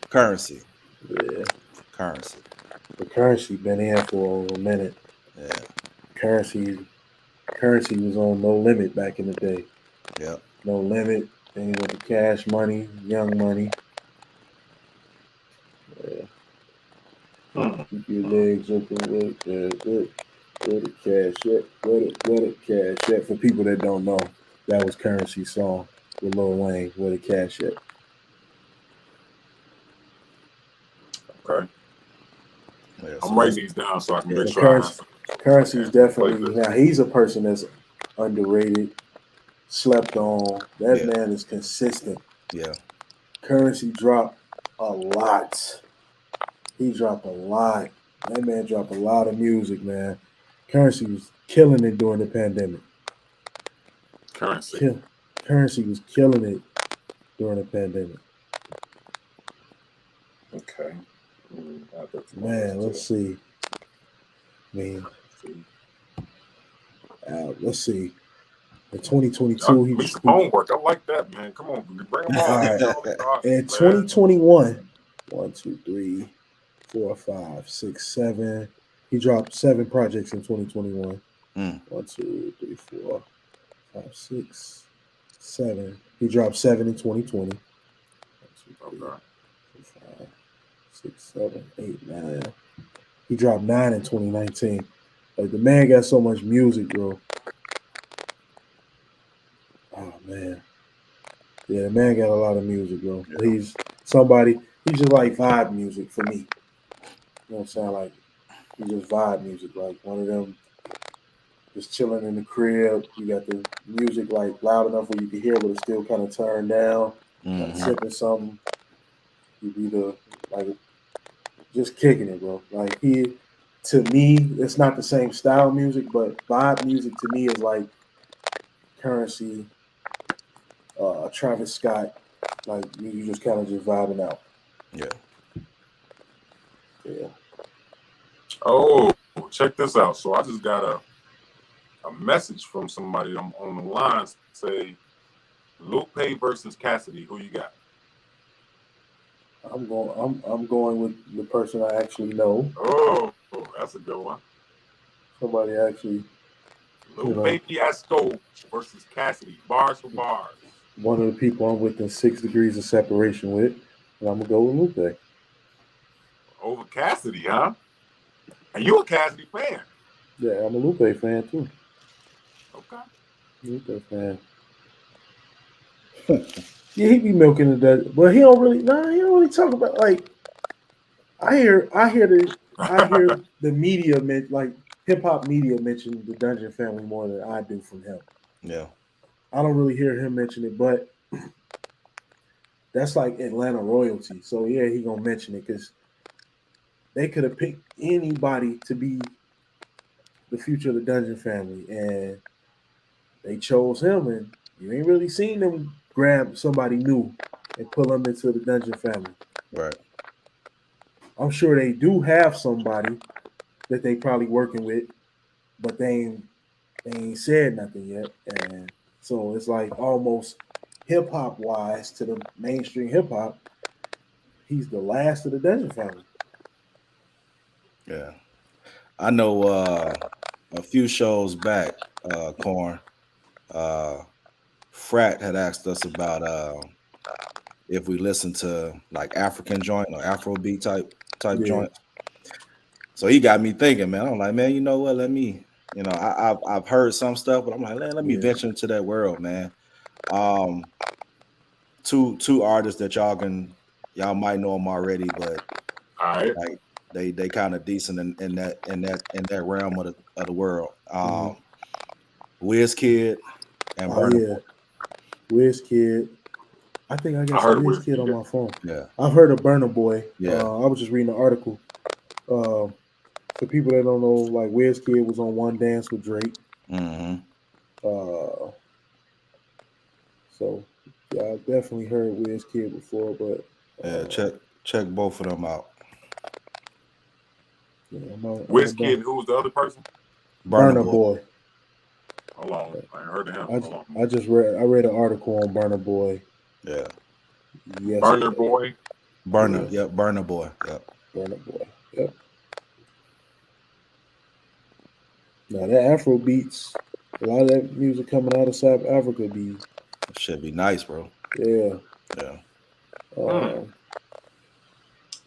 Currency. Yeah. Currency. The Currency been in for a minute. Yeah. Currency was on No Limit back in the day. Yeah. No Limit. Then he went to Cash Money, Young Money. Yeah. Keep your legs open with where the cash at? Where the cash at? For people that don't know, that was Currency's song with Lil Wayne. Where the cash at? Okay. Yeah, I'm writing these down so I can make sure. Currency is definitely now. He's a person that's underrated, slept on. That man is consistent. Yeah. Currency dropped a lot. He dropped a lot. That man dropped a lot of music, man. Currency was killing it during the pandemic. Currency was killing it during the pandemic. Okay. Man, let's see. Let's see. In 2022, he some homework. I like that, man. Come on, bring them all. Right. In 2021, 1, 2, 3, 4, 5, 6, 7. He dropped 7 projects in 2021. 1, 2, 3, 4, 5, 6, 7. He dropped 7 in 2020. 1, 2, 3, 4, 5, 6, 7, 8, 9. He dropped 9 in 2019. Like, the man got so much music, bro. Oh man. Yeah, the man got a lot of music, bro. Yeah. He's just like vibe music for me. You know what I'm saying? Like, he just vibe music, like one of them just chilling in the crib. You got the music like loud enough where you can hear, but it's still kind of turned down. Like sipping something. You be just kicking it, bro. Like, to me, it's not the same style music, but vibe music to me is like Currency, Travis Scott. Like, you just kind of just vibing out. Yeah. Yeah. Oh, check this out. So I just got a message from somebody on the line say Lupe versus Cassidy. Who you got? I'm going with the person I actually know. Oh, that's a good one. Somebody actually, Lil Baby Esco versus Cassidy. Bars for bars. one of the people I'm within 6 degrees of separation with, and I'm gonna go with Lupe. Over Cassidy, huh? And you a Cassidy fan? Yeah, I'm a Lupe fan too. Okay. Lupe fan. Yeah, he be milking the, but he don't really. Nah, he don't really talk about like. I hear the media like hip hop media mention the Dungeon Family more than I do from him. Yeah. I don't really hear him mention it, but that's like Atlanta royalty. So yeah, he gonna mention it because they could have picked anybody to be the future of the Dungeon Family, and they chose him. And you ain't really seen them grab somebody new and pull them into the Dungeon Family. Right. I'm sure they do have somebody that they probably working with, but they ain't said nothing yet. And so it's like almost hip hop wise to the mainstream hip hop, he's the last of the Dungeon Family. Yeah. I know a few shows back, Corn, Frat had asked us about if we listen to like African joint or Afrobeat type Yeah. joints. So he got me thinking, man. I'm like, man, you know what? Let me, I've heard some stuff, but I'm like, let me venture into that world, man. Two artists that y'all might know them already, but All right. like they kind of decent in that realm of the world. Wizkid and Burna Boy. Wizkid. I think I got some Wizkid on my phone. Yeah. I've heard of Burna Boy. Yeah. I was just reading an article. For people that don't know, like Wizkid was on One Dance with Drake. Mm-hmm. So yeah, I've definitely heard Wizkid before, but yeah, check both of them out. Yeah, Wizkid, who's the other person? Burna Boy. Hold on, I heard of him. I read an article on Burna Boy. Yeah. Yes. Burna Boy. Burna, yep. Burna Boy, yep. Burna Boy, yep. Now that Afro beats, a lot of that music coming out of South Africa should be nice, bro. Yeah. Yeah.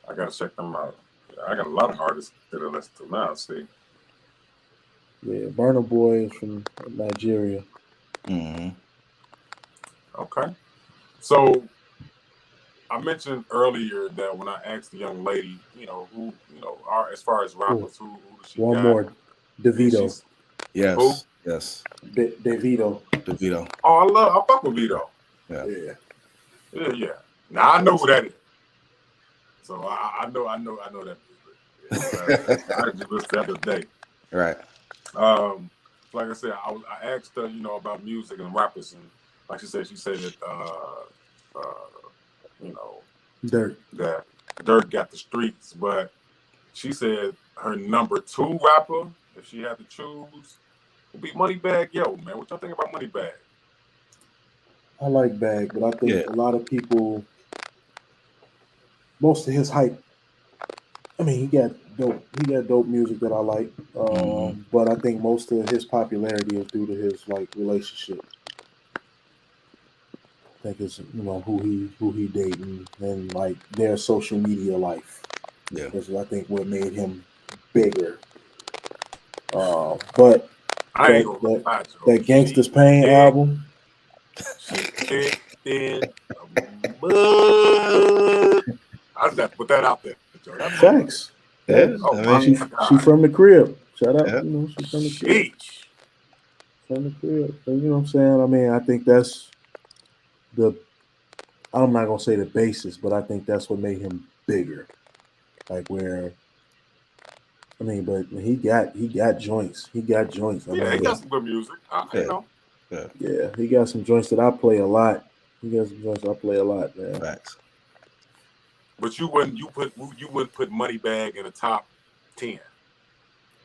I gotta check them out. I got a lot of artists that I listen to now. See. Yeah, Burna Boy is from Nigeria. Mm-hmm. Okay. So I mentioned earlier that when I asked the young lady, who, are as far as rappers, who does she One got? more, Davido. Yes. Who? Yes. Davido. Oh, I fuck with Vito. Yeah. Yeah. Now I know who that is. So I know that music. I just listened the other day. Right. Like I said, I asked her, about music and rappers, and like she said that that Dirt got the streets, but she said her number 2 rapper, if she had to choose, would be Moneybagg Yo, man. What y'all think about Moneybagg? I like Bag, but I think a lot of people, most of his hype, I mean, he got dope music that I like, but I think most of his popularity is due to his relationship. I think it's who he dating and their social media life. Yeah, is I think what made him bigger. But that Gangsta's Pain album. I just have to put that out there. Thanks. Yeah, she from the crib. Shout out, yeah. She's from the crib. From the crib. You know what I'm saying? I mean, I think that's I'm not gonna say the basis, but I think that's what made him bigger. But he got joints. He got joints. He got some good music. Yeah, he got some joints that I play a lot. Man. Facts. But you wouldn't put Moneybagg in the top 10.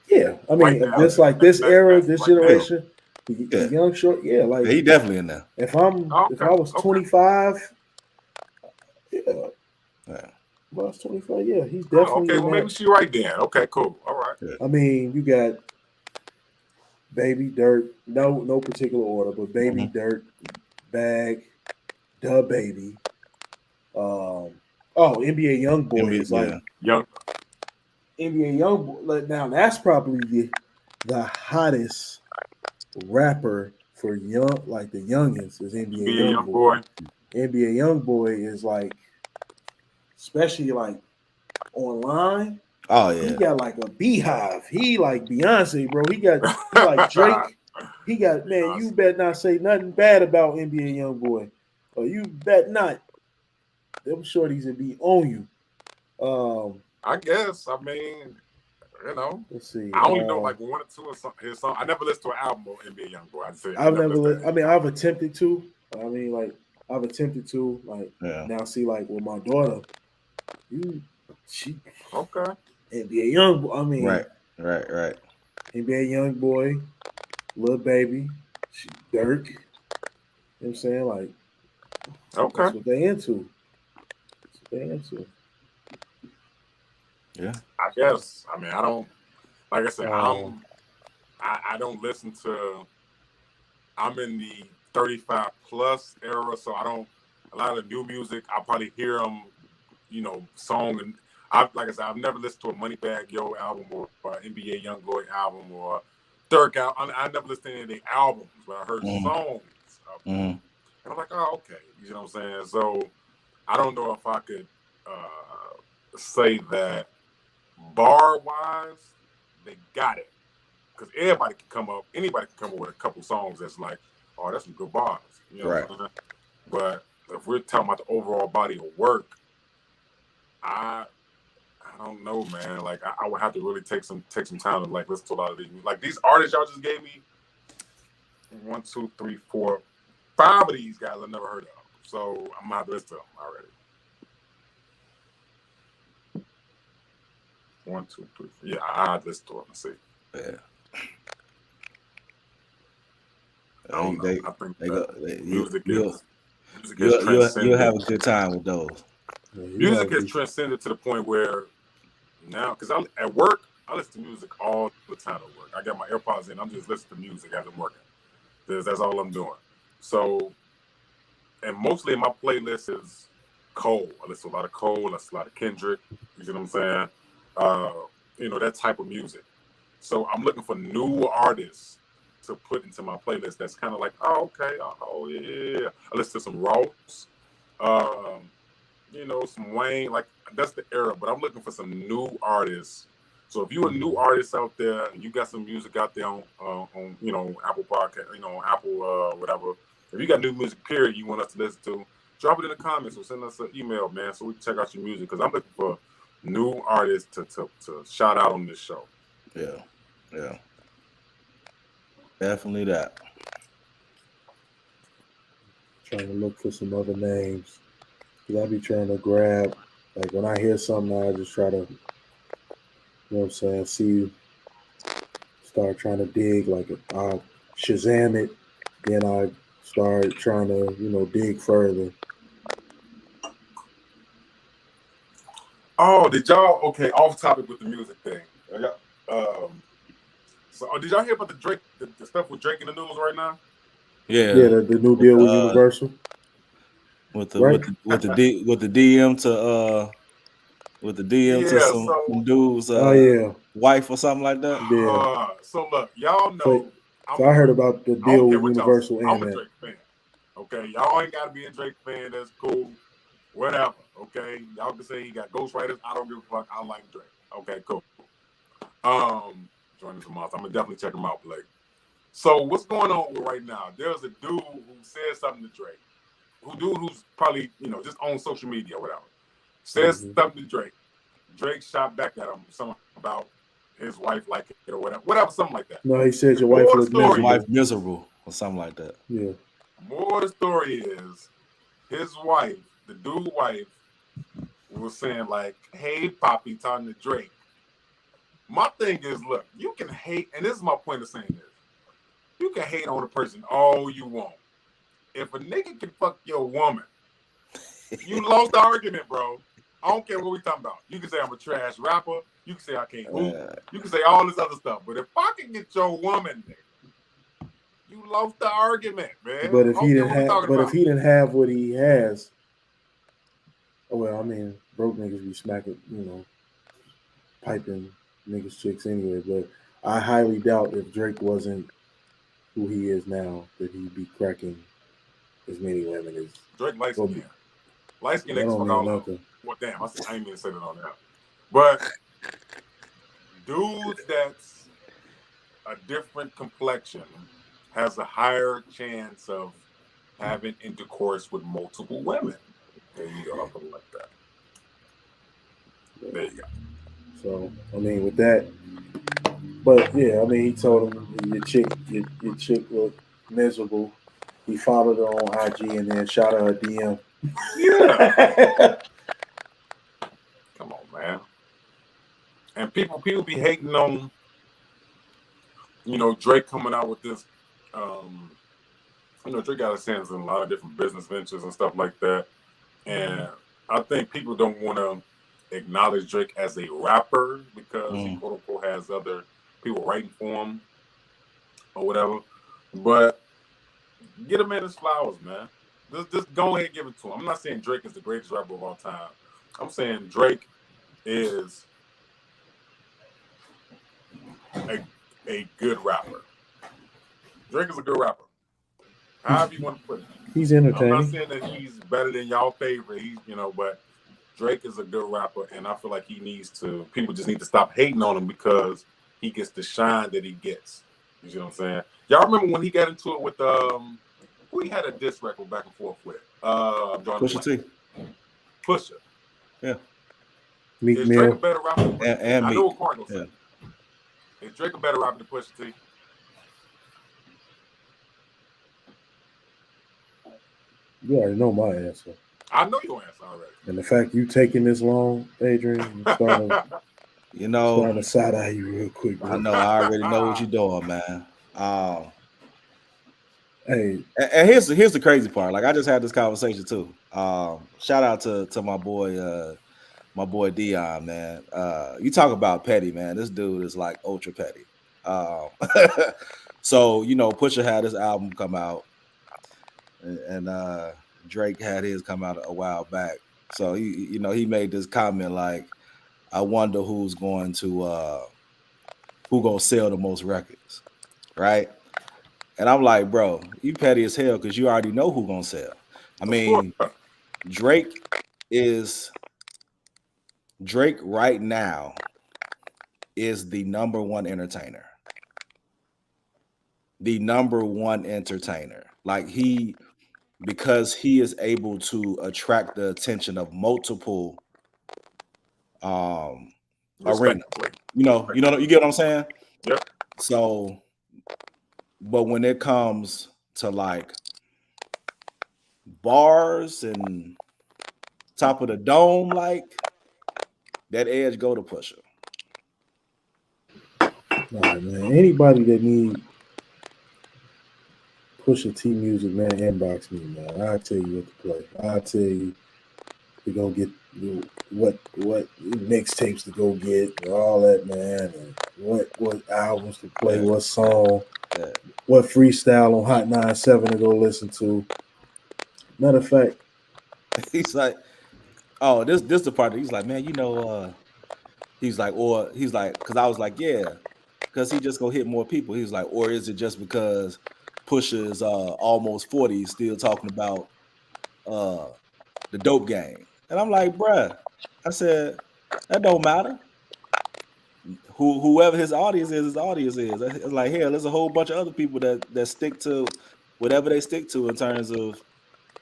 Yeah, I mean, this era, this generation, the young short, he definitely in there. If I was 25, March 25. Yeah, he's Oh, definitely okay, in well, that. maybe she right then. Okay, cool. All right. I mean, you got Baby Dirt. No particular order, but Baby Mhm. Dirt, Bag, Da Baby. NBA YoungBoy is like Yeah. Young. NBA YoungBoy. Like, now that's probably the hottest rapper for like the youngins is NBA Be a young YoungBoy. boy. NBA YoungBoy is like, especially like online. Oh He yeah. got like a beehive. He like Beyonce, bro. He like Drake. He got, man. You bet not say nothing bad about NBA YoungBoy. Or you bet not. Them shorties would be on you. I guess. I mean, you know, Let's see. I only know like one or two of his songs. I never listened to an album of NBA YoungBoy. I'd say I I've never never. listened to I mean, I've attempted to. I mean, like I've attempted to. Like Yeah. now, see, like with my daughter, she Okay. NBA YoungBoy. I mean, Right. NBA YoungBoy, Lil Baby, Dirk. You know what I'm saying? Like, Okay. that's what they into. That's what they into. Yeah. I guess. I mean, I don't. Like I said, Um, I don't listen to. I'm in the 35 plus era, so I don't. A lot of new music, I probably hear them, you know, song and like I said, I've never listened to a Moneybag Yo album or NBA YoungBoy album or Dirk album. I never listened to any of the albums, but I heard songs. Mhm. And I'm like, oh, okay. You know what I'm saying? So I don't know if I could say that bar wise, they got it. Because anybody can come up with a couple songs that's like, oh, that's some good bars. You know what I'm saying? But if we're talking about the overall body of work, I don't know, man. Like I would have to really take some time to like listen to a lot of these. Like these artists y'all just gave me, 1, 2, 3, 4, 5 of these guys I've never heard of. So I'm gonna have to listen to them already. 1, 2, 3. Yeah, I'd listen to them and see. Yeah. I don't know. I think music is you'll have transcended. a good time with those. Music has transcended to the point where now, because I'm at work, I listen to music all the time at work. I got my AirPods in. I'm just listening to music as I'm working. That's all I'm doing. So, and mostly my playlist is Cole. I listen to a lot of Cole. I listen to a lot of Kendrick. You see what I'm saying? You know, that type of music. So I'm looking for new artists to put into my playlist that's kind of like, oh, okay. Oh, yeah. I listen to some Ross. You know, some Wayne, like that's the era. But I'm looking for some new artists. So if you're a new artist out there and you got some music out there on you know, Apple Podcast, you know, Apple whatever. If you got new music, period, you want us to listen to, drop it in the comments or send us an email, man, so we can check out your music. Because I'm looking for new artists to shout out on this show. Yeah. Definitely that. Trying to look for some other names. Because I be trying to grab, like when I hear something, I just try to, you know what I'm saying, start trying to dig, like I'll Shazam it, then I start trying to, you know, dig further. Oh, did y'all, okay, off topic with the music thing. So did y'all hear about the Drake, the stuff with Drake in the news right now? Yeah. Yeah, the new deal with Universal. With the right? with the DM to some dude's wife or something like that. Yeah. So look, y'all know. So I heard about the deal with Universal and I'm a Drake fan. Okay, y'all ain't gotta be a Drake fan. That's cool. Whatever. Okay, y'all can say he got ghostwriters. I don't give a fuck. I like Drake. Okay, cool. Join this month. I'm gonna definitely check him out, Blake. So what's going on right now? There's a dude who said something to Drake. Who's probably, you know, just on social media or whatever. Says something to Drake. Drake shot back at him something about his wife like it or whatever, something like that. No, he said your wife was miserable. Wife miserable or something like that. Yeah. More the story is his wife, the dude's wife, was saying like, "Hey, Poppy," talking to Drake. My thing is, look, you can hate, and this is my point of saying this. You can hate on a person all you want. If a nigga can fuck your woman, you lost the argument, bro. I don't care what we talking about. You can say I'm a trash rapper. You can say I can't hoop. You can say all this other stuff. But if I can get your woman there, you lost the argument, man. But if I he don't care didn't what we have, talking about. if he didn't have what he has, well, I mean, broke niggas be smacking, piping niggas chicks anyway. But I highly doubt if Drake wasn't who he is now that he'd be cracking as many women as Drake light Well, skin. Light skin that niggas don't fuck mean all nothing. over. Well, damn, I ain't mean to say that on that. But dudes that's a different complexion has a higher chance of having intercourse with multiple women. There you go. I'll put it like that. There you go. So I mean, with that, but yeah, I mean, he told him your chick looked miserable. He followed her on IG and then shot her a DM. Yeah. Come on, man. And people be hating on, Drake coming out with this. Drake got his hands in a lot of different business ventures and stuff like that. And I think people don't want to acknowledge Drake as a rapper because he quote unquote has other people writing for him or whatever. But get him in his flowers, man. Just go ahead and give it to him. I'm not saying Drake is the greatest rapper of all time. I'm saying Drake is a good rapper. Drake is a good rapper. However you want to put it. He's entertaining. I'm not saying that he's better than y'all favorite. But Drake is a good rapper, and I feel like people just need to stop hating on him because he gets the shine that he gets. You see what I'm saying? Y'all remember when he got into it with who he had a diss record back and forth with? Pusha T. Pusha. Yeah. Meek Is Drake a Mill. better rapper than Pusha T? And I Meek. know what Cardinal said. Yeah. Is Drake a better rapper than Pusha T? You already know my answer. I know your answer already. And the fact you taking this long, Adrian, I'm starting to side eye you real quick. I know. I already know what you're doing, man. Hey, and here's the crazy part. Like I just had this conversation too. Shout out to my boy Dion, man. You talk about petty, man. This dude is like ultra petty. So Pusha had his album come out, and Drake had his come out a while back. So he made this comment like, I wonder who's going to sell the most records, right? And I'm like, bro, you petty as hell because you already know who's gonna sell. I mean, Drake right now is the number one entertainer. The number one entertainer. Like because he is able to attract the attention of multiple arenas. You get what I'm saying? Yep. So, but when it comes to like bars and top of the dome, like that edge go to Pusha. All right, man. Anybody that need Pusha T music, man, inbox me, man. I'll tell you what to play. I'll tell you to go get what mixtapes to go get and all that, man. And what albums to play, what song, what freestyle on Hot 97 to go listen to. Matter of fact, he's like, oh, this the part that he's like, man, he's like, because I was like, yeah, because he just gonna hit more people. He's like, or is it just because Pusha is almost 40, still talking about the dope game? And I'm like, bruh, I said, that don't matter. Whoever his audience is, It's like, hell, there's a whole bunch of other people that stick to whatever they stick to in terms of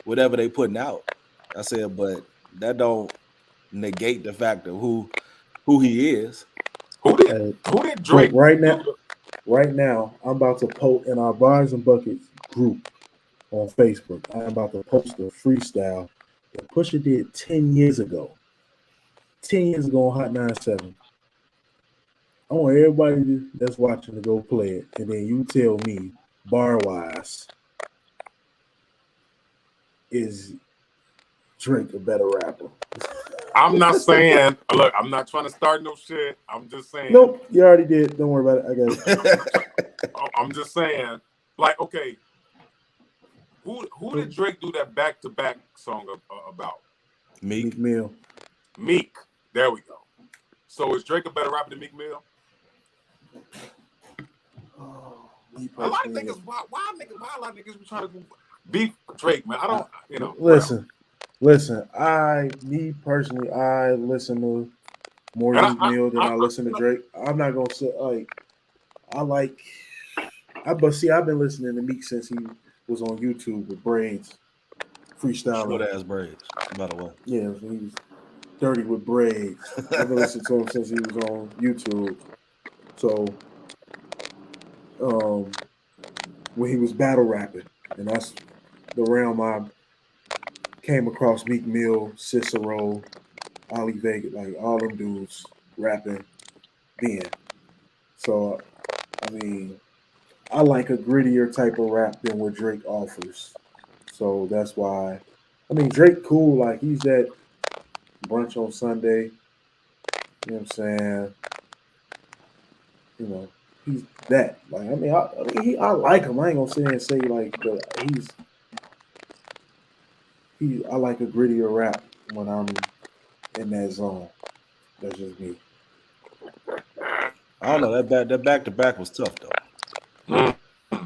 whatever they putting out. I said, but that don't negate the fact of who he is. Who did Drake? Right now, I'm about to post in our Bars and Buckets group on Facebook. I'm about to post a freestyle that Pusha did 10 years ago. 10 years ago on Hot 97. I want everybody that's watching to go play it, and then you tell me, bar-wise, is Drake a better rapper? I'm not saying. Look, I'm not trying to start no shit. I'm just saying. Nope, you already did. Don't worry about it. I got it. I'm just saying. Like, okay, who did Drake do that back-to-back song about? Meek. Meek Mill. Meek. There we go. So is Drake a better rapper than Meek Mill? Oh, A lot of niggas. Why a lot of niggas be trying to beef Drake, man? I don't. Listen. Me personally, I listen to more Meek Mill than I listen to Drake. I'm not gonna say but see, I've been listening to Meek since he was on YouTube with braids, freestyling. Short ass braids, by the way. Yeah, he was dirty with braids. I've been listening to him since he was on YouTube. So, when he was battle rapping, and that's the realm I came across Meek Mill, Cicero, Ali Vega, like all them dudes rapping then. So, I mean, I like a grittier type of rap than what Drake offers. So that's why, I mean, Drake cool. Like, he's that brunch on Sunday. You know what I'm saying? You know, he's that. Like, I I like him. I ain't gonna say like, but I like a grittier rap when I'm in that zone. That's just me. I don't know. That back to back was tough though.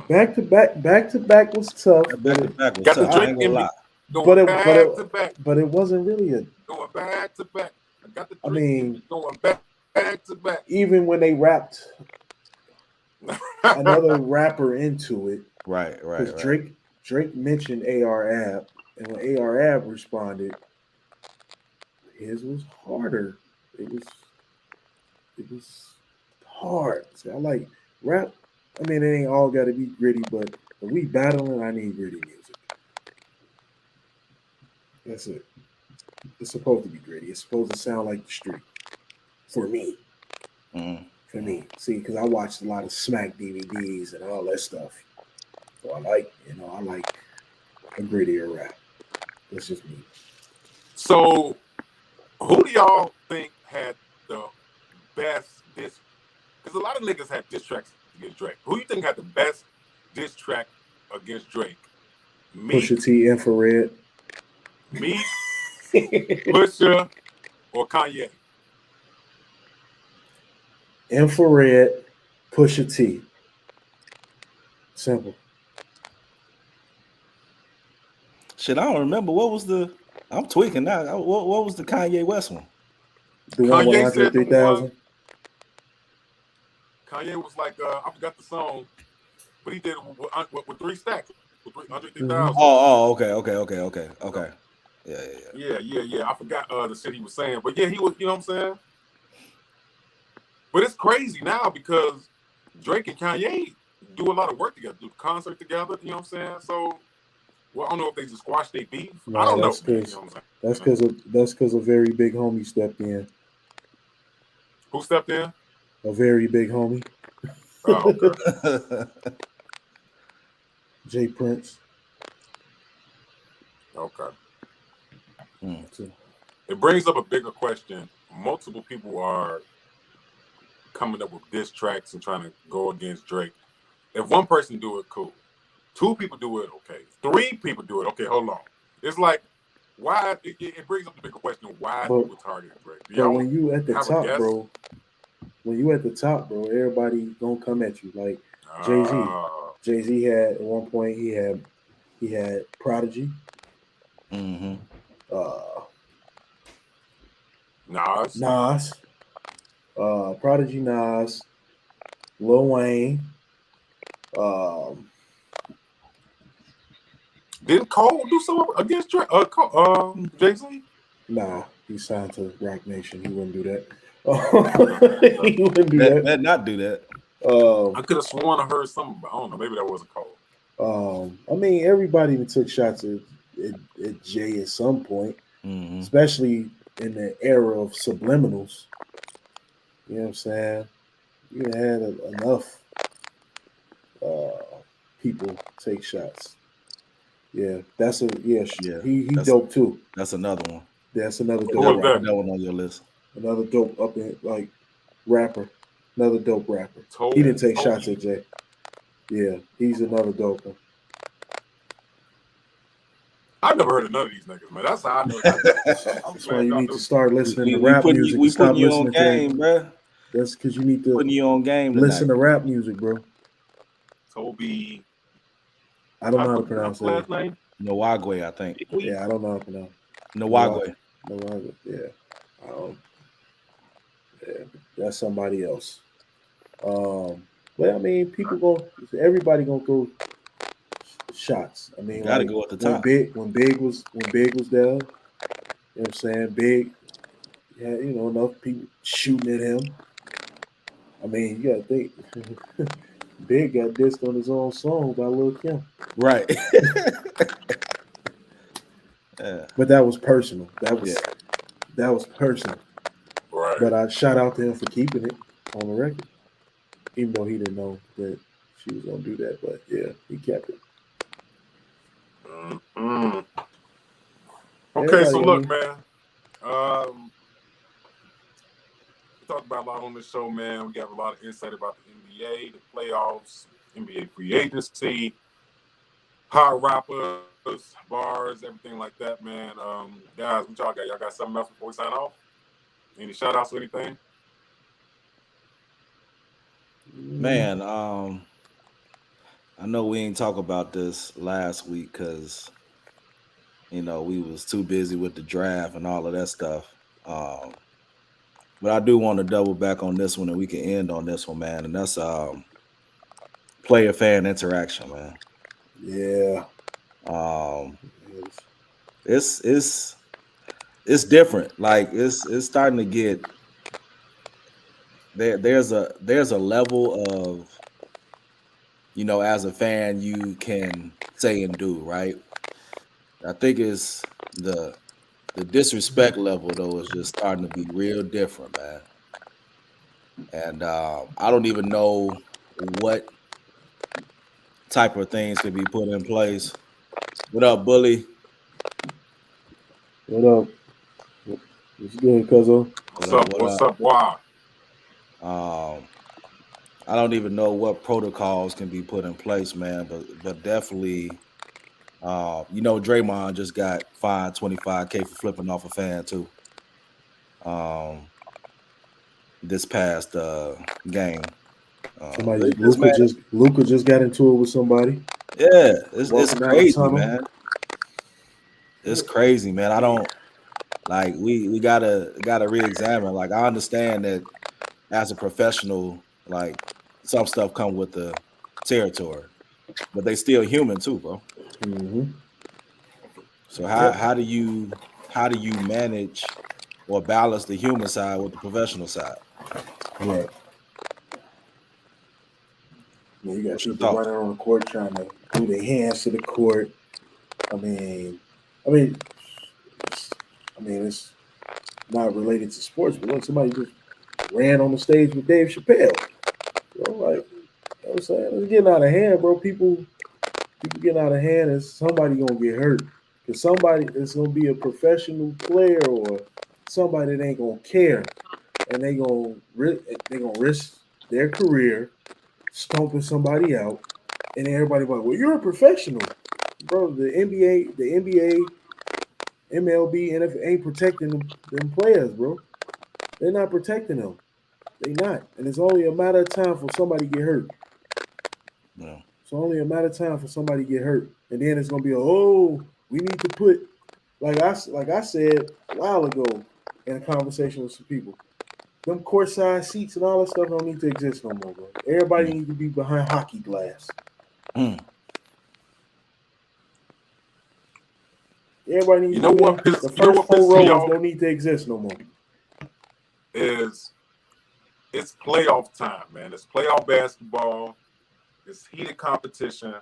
Back to back was tough. That back to back was Got the tough. I Drake ain't gonna in me. lie. But it wasn't really going back to back. I got the Drake I mean, going back to back. Even when they rapped another rapper into it, Right. Because Drake mentioned AR Ab, and when AR Ab responded, his was harder. It was hard. See, I like rap. I mean, it ain't all got to be gritty, but when we battling, I need gritty music. That's it. It's supposed to be gritty. It's supposed to sound like the street. For me. Mm-hmm. For me. See, because I watched a lot of Smack DVDs and all that stuff. So I like a grittier rap. That's just me. So, who do y'all think had the best diss? Because a lot of niggas had diss tracks against Drake. Who do you think had the best diss track against Drake? Meek, Pusha T, Infrared. Meek, Pusha, or Kanye? Infrared, Pusha T. Simple. Shit, I don't remember. What was the? I'm tweaking now. What was the Kanye West one? The one Kanye with said Andre 3000. Kanye was like, I forgot the song, but he did it with 3 stacks. With 300 3,000. Oh, okay. Yeah. I forgot the shit he was saying, but yeah, he was. You know what I'm saying? But it's crazy now because Drake and Kanye do a lot of work together, do concert together. You know what I'm saying? So, well, I don't know if they just squash their beef. No, I don't know. That's because a very big homie stepped in. Who stepped in? A very big homie. Oh, okay. Jay Prince. Okay. So, it brings up a bigger question. Multiple people are coming up with diss tracks and trying to go against Drake. If one person do it, cool. 2 people do it, okay. 3 people do it, okay. Hold on. It's like, why? It brings up the bigger question: why people target Drake? But when you at the top, bro. When you at the top, bro, everybody gonna come at you. Like Jay-Z. Jay-Z had at one point he had Prodigy. Mm-hmm. Nas. Prodigy, Nas, Lil Wayne. Didn't Cole do something against Drake? Jay-Z? Nah, he signed to Rock Nation. He wouldn't do that. He wouldn't do that. That not do that. I could have sworn I heard something, but I don't know. Maybe that wasn't Cole. I mean, everybody even took shots at Jay at some point, especially in the era of subliminals. You know what I'm saying? You had enough people take shots. Yeah, he dope too. That's another one. That's another Put dope Who is rapper. that? that one on your list. Another dope up in like rapper. Another dope rapper. He didn't take shots at Jay. Yeah, he's another dope one. I've never heard of none of these niggas, man. That's how I know. That's why you need to start listening to We rap putting music. you, we and stop putting you on listening to game, bro. That's because you need to Putting you on game listen tonight. to rap music, bro. Toby. I don't know how to pronounce last it. name. Nawagwe, I think. Yeah, I don't know how to pronounce Nawagwe. it. Yeah. Yeah, that's somebody else. But I mean, everybody gonna throw shots. I mean, Gotta like go at the when top. Big was there, you know what I'm saying? Big had, enough people shooting at him. I mean, you gotta think Big got dissed on his own song by Lil Kim. Right. Yeah. But that was personal. That was personal. Right. But I shout out to him for keeping it on the record. Even though he didn't know that she was gonna do that. But yeah, he kept it. Mm-hmm. Okay, Everybody, so I look, mean- man. We talked about a lot on this show, man. We got a lot of insight about the NBA, the playoffs, NBA free agency, hot rappers, bars, everything like that, man. Guys, what y'all got? Y'all got something else before we sign off? Any shout outs or anything? Man, I know we ain't talk about this last week because we was too busy with the draft and all of that stuff. But I do want to double back on this one, and we can end on this one, man. And that's player fan interaction, man. Yeah. It's different. Like it's starting to get there's a level of as a fan you can say and do, right? I think it's the disrespect level though is just starting to be real different, man. And I don't even know what type of things could be put in place. What up, Bully? What up? What's good, cuzzo? What's up? Why? I don't even know what protocols can be put in place, man, but definitely Draymond just got fined $25K for flipping off a fan too. This past game. Luka just got into it with somebody. Yeah, it's crazy, man. It's crazy, man. I don't like we gotta re-examine. Like I understand that as a professional, like some stuff come with the territory, but they still human too, bro. Mm-hmm. So how do you manage or balance the human side with the professional side? Right. Yeah, you got people running on the court trying to do their hands to the court. I mean, it's not related to sports, but look, somebody just ran on the stage with Dave Chappelle. Like, you know what I'm saying? It's getting out of hand, bro. People getting out of hand, and somebody gonna get hurt. Because somebody is gonna be a professional player or somebody that ain't gonna care, and they gonna risk their career stomping somebody out, and everybody like, well, you're a professional, bro. The NBA, MLB, NFL ain't protecting them players, bro. They're not protecting them. They not, and it's only a matter of time for somebody to get hurt. Yeah. It's only a matter of time for somebody to get hurt, and then it's gonna be we need to put like I said a while ago in a conversation with some people. Them courtside seats and all that stuff don't need to exist no more, bro. Everybody needs to be behind hockey glass. Everybody needs to be the first 4 rows don't need to exist no more. It's playoff time, man. It's playoff basketball. It's heated competition.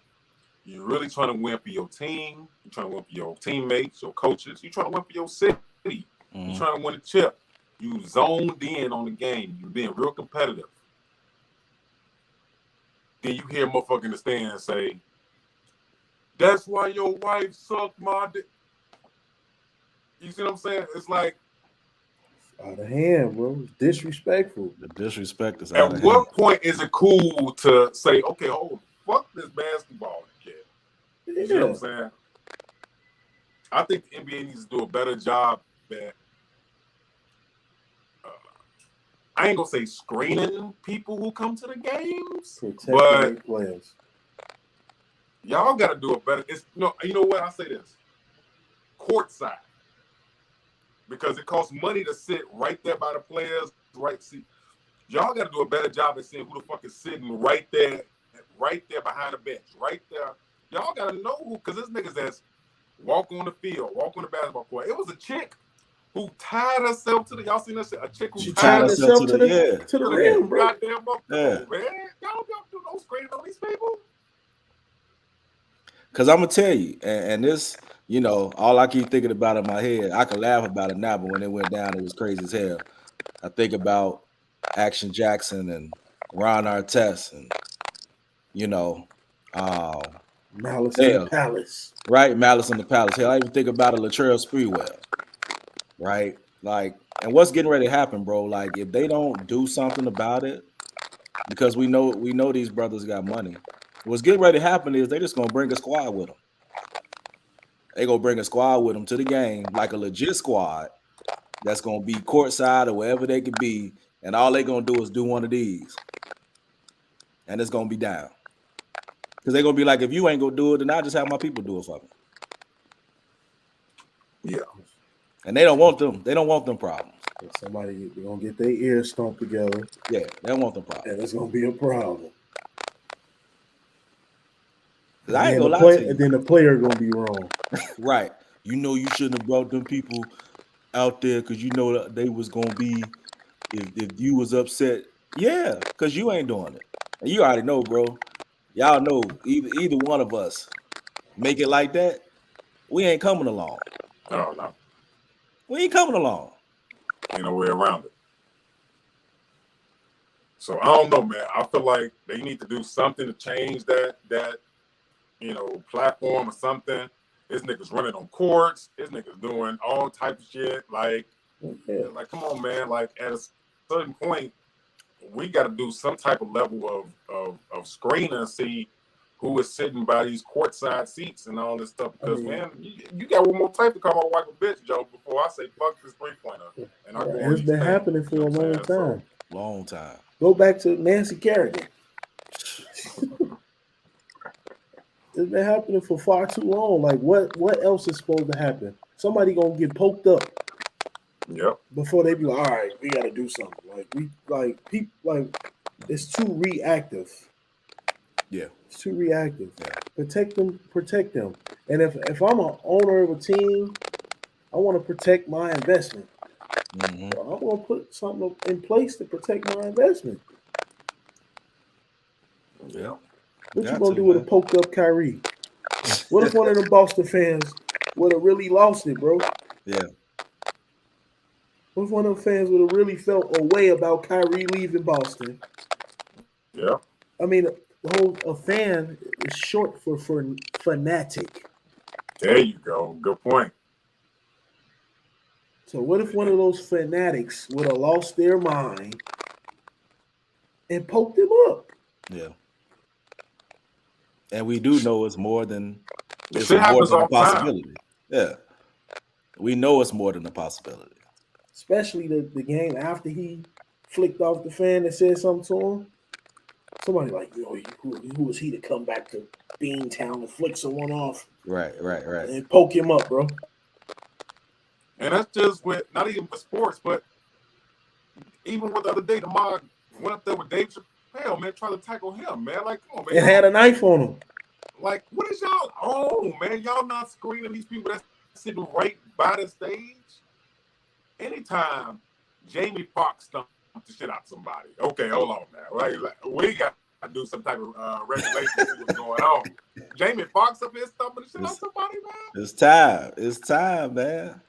You're really trying to win for your team. You're trying to win for your teammates, your coaches. You're trying to win for your city. You're trying to win a chip. You zoned in on the game. You're being real competitive. Then you hear a motherfucker in the stand say, "That's why your wife sucked my dick." You see what I'm saying? It's like, Out of hand, bro. It's disrespectful. The disrespect is out at of hand. what point is it cool to say, okay, fuck this basketball kid? You see what I'm Yeah. saying? I think the NBA needs to do a better job at, I ain't gonna say screening people who come to the games, Protecting but their players. y'all got to do a better. You know what? I say this, courtside, because it costs money to sit right there by the players' right seat. Y'all got to do a better job at seeing who the fuck is sitting right there behind the bench, right there. Y'all got to know who, because this niggas that's walk on the field, walk on the basketball court. It was a chick who tied herself to the. Y'all seen that shit? A chick who She tied tied herself herself to the rim, bro. goddamn ball. Come on, man. Y'all do no screening on these people. Because I'm gonna tell you, and this, you know, all I keep thinking about in my head, I can laugh about it now, but when it went down, it was crazy as hell. I think about Action Jackson and Ron Artest, and you know, Malice in the Palace. right? Malice in the Palace. Hell, I even think about a Latrell Sprewell, right? Like, and what's getting ready to happen, bro? Like, if they don't do something about it, because we know these brothers got money. What's getting ready to happen is they just gonna bring a squad with them. They gonna bring a squad with them to the game, like a legit squad that's gonna be courtside or wherever they could be, and all they gonna do is do one of these, and it's gonna be down. Because they're gonna be like, if you ain't gonna do it, then I just have my people do it for me. Yeah. And they don't want them. They don't want them problems. Somebody they're gonna get their ears stomped together. Yeah, they don't want them problems. And it's gonna be a problem. I ain't gonna lie to you. And then the player gonna be wrong. Right. You know you shouldn't have brought them people out there because you know that they was gonna be if you was upset. Yeah, because you ain't doing it. And you already know, bro. Y'all know either one of us make it like that, we ain't coming along. Oh no. We ain't coming along. Ain't no way around it. So I don't know, man. I feel like they need to do something to change that platform or something. This niggas running on courts. This niggas doing all type of shit. Like come on, man. Like at a certain point, we got to do some type of level of screening and see who is sitting by these courtside seats and all this stuff. Because man, you got one more type to come on wipe a bitch, Joe, before I say fuck this 3-pointer. And it's been happening for a long time. Long time. Go back to Nancy Kerrigan. It's been happening for far too long. Like what else is supposed to happen? Somebody gonna get poked up. Yep. Before they be like, all right, we gotta do something. It's too reactive. Yeah. It's too reactive. Yeah. Protect them. And if I'm an owner of a team, I want to protect my investment. Mm-hmm. So I want to put something in place to protect my investment. Yeah. What you gonna do with a poked up Kyrie? What if one of the Boston fans would have really lost it, bro? Yeah. What if one of the fans would have really felt a way about Kyrie leaving Boston? Yeah. I mean, a fan is short for fanatic. There you go. Good point. So what if one of those fanatics would have lost their mind and poked him up? Yeah. And we do know it's more than a possibility. Yeah. We know it's more than a possibility. Especially the game after he flicked off the fan and said something to him. Somebody like, who was he to come back to Beantown and flick someone off? Right. And poke him up, bro. And that's just with not even for sports, but even with the other day, the mob went up there with Dave Chappelle, man, trying to tackle him, man. Like, come on, man. And had a knife on him. Like, what is y'all? Oh, man, y'all not screening these people that's sitting right by the stage? Anytime Jamie Foxx stumped the shit out somebody. Okay, hold on now. Right? Like, we got to do some type of regulation to see what's going on. Jamie Foxx up here stumping the shit out somebody, man? It's time. It's time, man.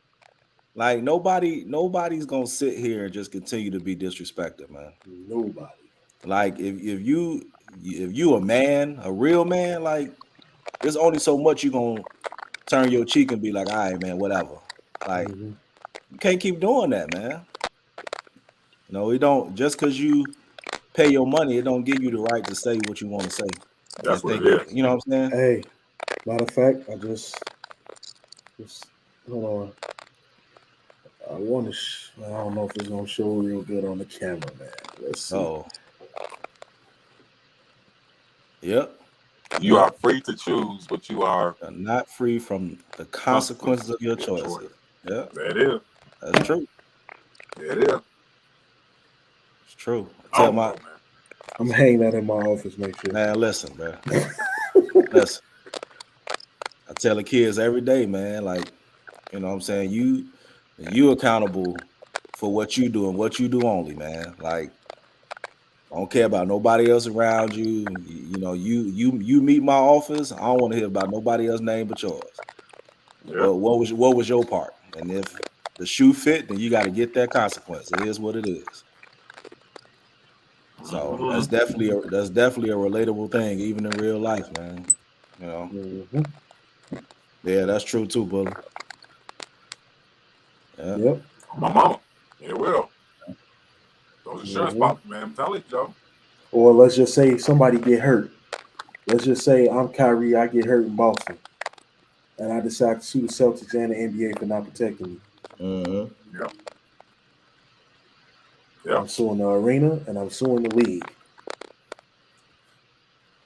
Like, nobody's going to sit here and just continue to be disrespected, man. Nobody. Like, if you a man, a real man, like, there's only so much you going to turn your cheek and be like, all right, man, whatever. Like, you can't keep doing that, man. You know, we don't just because you pay your money, it don't give you the right to say what you want to say. That's And what think, it is. you know what I'm saying? Hey, matter of fact, I just hold on. I want to. I don't know if it's gonna show real good on the camera, man. Let's see. Oh, yep. You are free to choose, but you are Not free from the consequences of your choices. Yeah, There it is. that's true. There it is. It's true. I don't know, man. I'm hanging that in my office next year. Man, listen, bro. Listen. I tell the kids every day, man, like, you know what I'm saying? You accountable for what you do and what you do only, man. Like, I don't care about nobody else around you. You know, you meet my office. I don't want to hear about nobody else's name but yours. Yeah. Well, what was your part? And if the shoe fit, then you got to get that consequence. It is what it is. So that's definitely a relatable thing, even in real life, man. You know. Yeah, that's true too, Bully. Yeah. Yep. My mama. It will. Those insurance policies, man. I'm telling you, Joe. Or let's just say somebody get hurt. Let's just say I'm Kyrie, I get hurt in Boston, and I decide to sue the Celtics and the NBA for not protecting me. Yep. I'm suing the arena and I'm suing the league.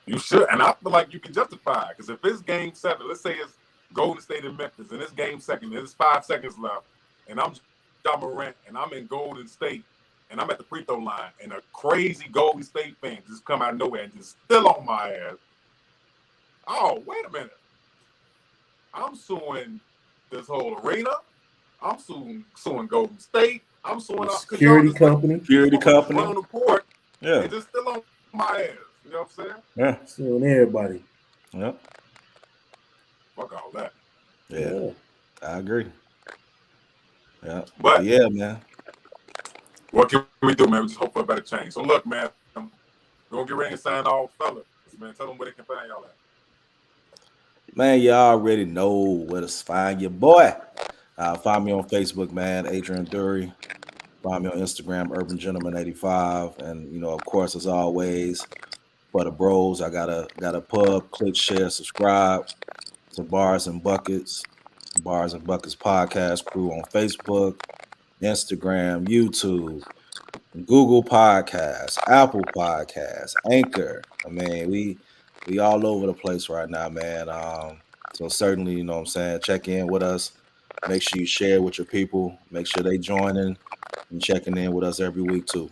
You should, and I feel like you can justify it because if it's Game 7, let's say it's Golden State and Memphis, and it's Game 2, and there's 5 seconds left, and I'm Ja Morant, and I'm in Golden State, and I'm at the free throw line, and a crazy Golden State fan just come out of nowhere and just still on my ass. Oh, wait a minute. I'm suing this whole arena. I'm suing Golden State. I'm suing security company. Security company. Run on the court. Yeah. And just still on my ass. You know what I'm saying? Yeah. Suing everybody. Yep. Fuck all that. Yeah. I agree. Yeah. But yeah, man. What can we do, man? We just hope for a better change. So look, man, we're gonna get ready and sign off, fellas. Man, tell them where they can find y'all at. Man, you already know where to find your boy. Find me on Facebook, man, Adrian Dury. Find me on Instagram, Urban Gentleman 85. And you know, of course, as always, for the bros, I got a pub, click, share, subscribe to Bars and Buckets podcast crew on Facebook, Instagram, YouTube, Google Podcasts, Apple Podcasts, Anchor. I mean, we all over the place right now, man. So certainly, you know what I'm saying, check in with us. Make sure you share with your people. Make sure they join in and checking in with us every week too.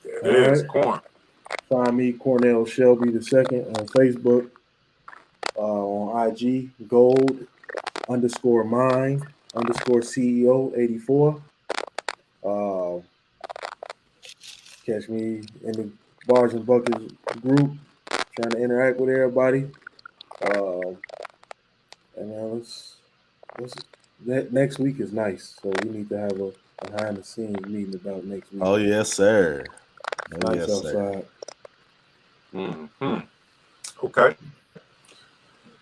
It is Corn. Find me, Cornell Shelby II, on Facebook, on IG, gold_mind_CEO 84. Catch me in the Bars and Buckets group, trying to interact with everybody. And that next week is nice, so we need to have a behind the scenes meeting about next week. Oh yes, sir. Oh, Nice yes, outside. Mm-hmm. Okay.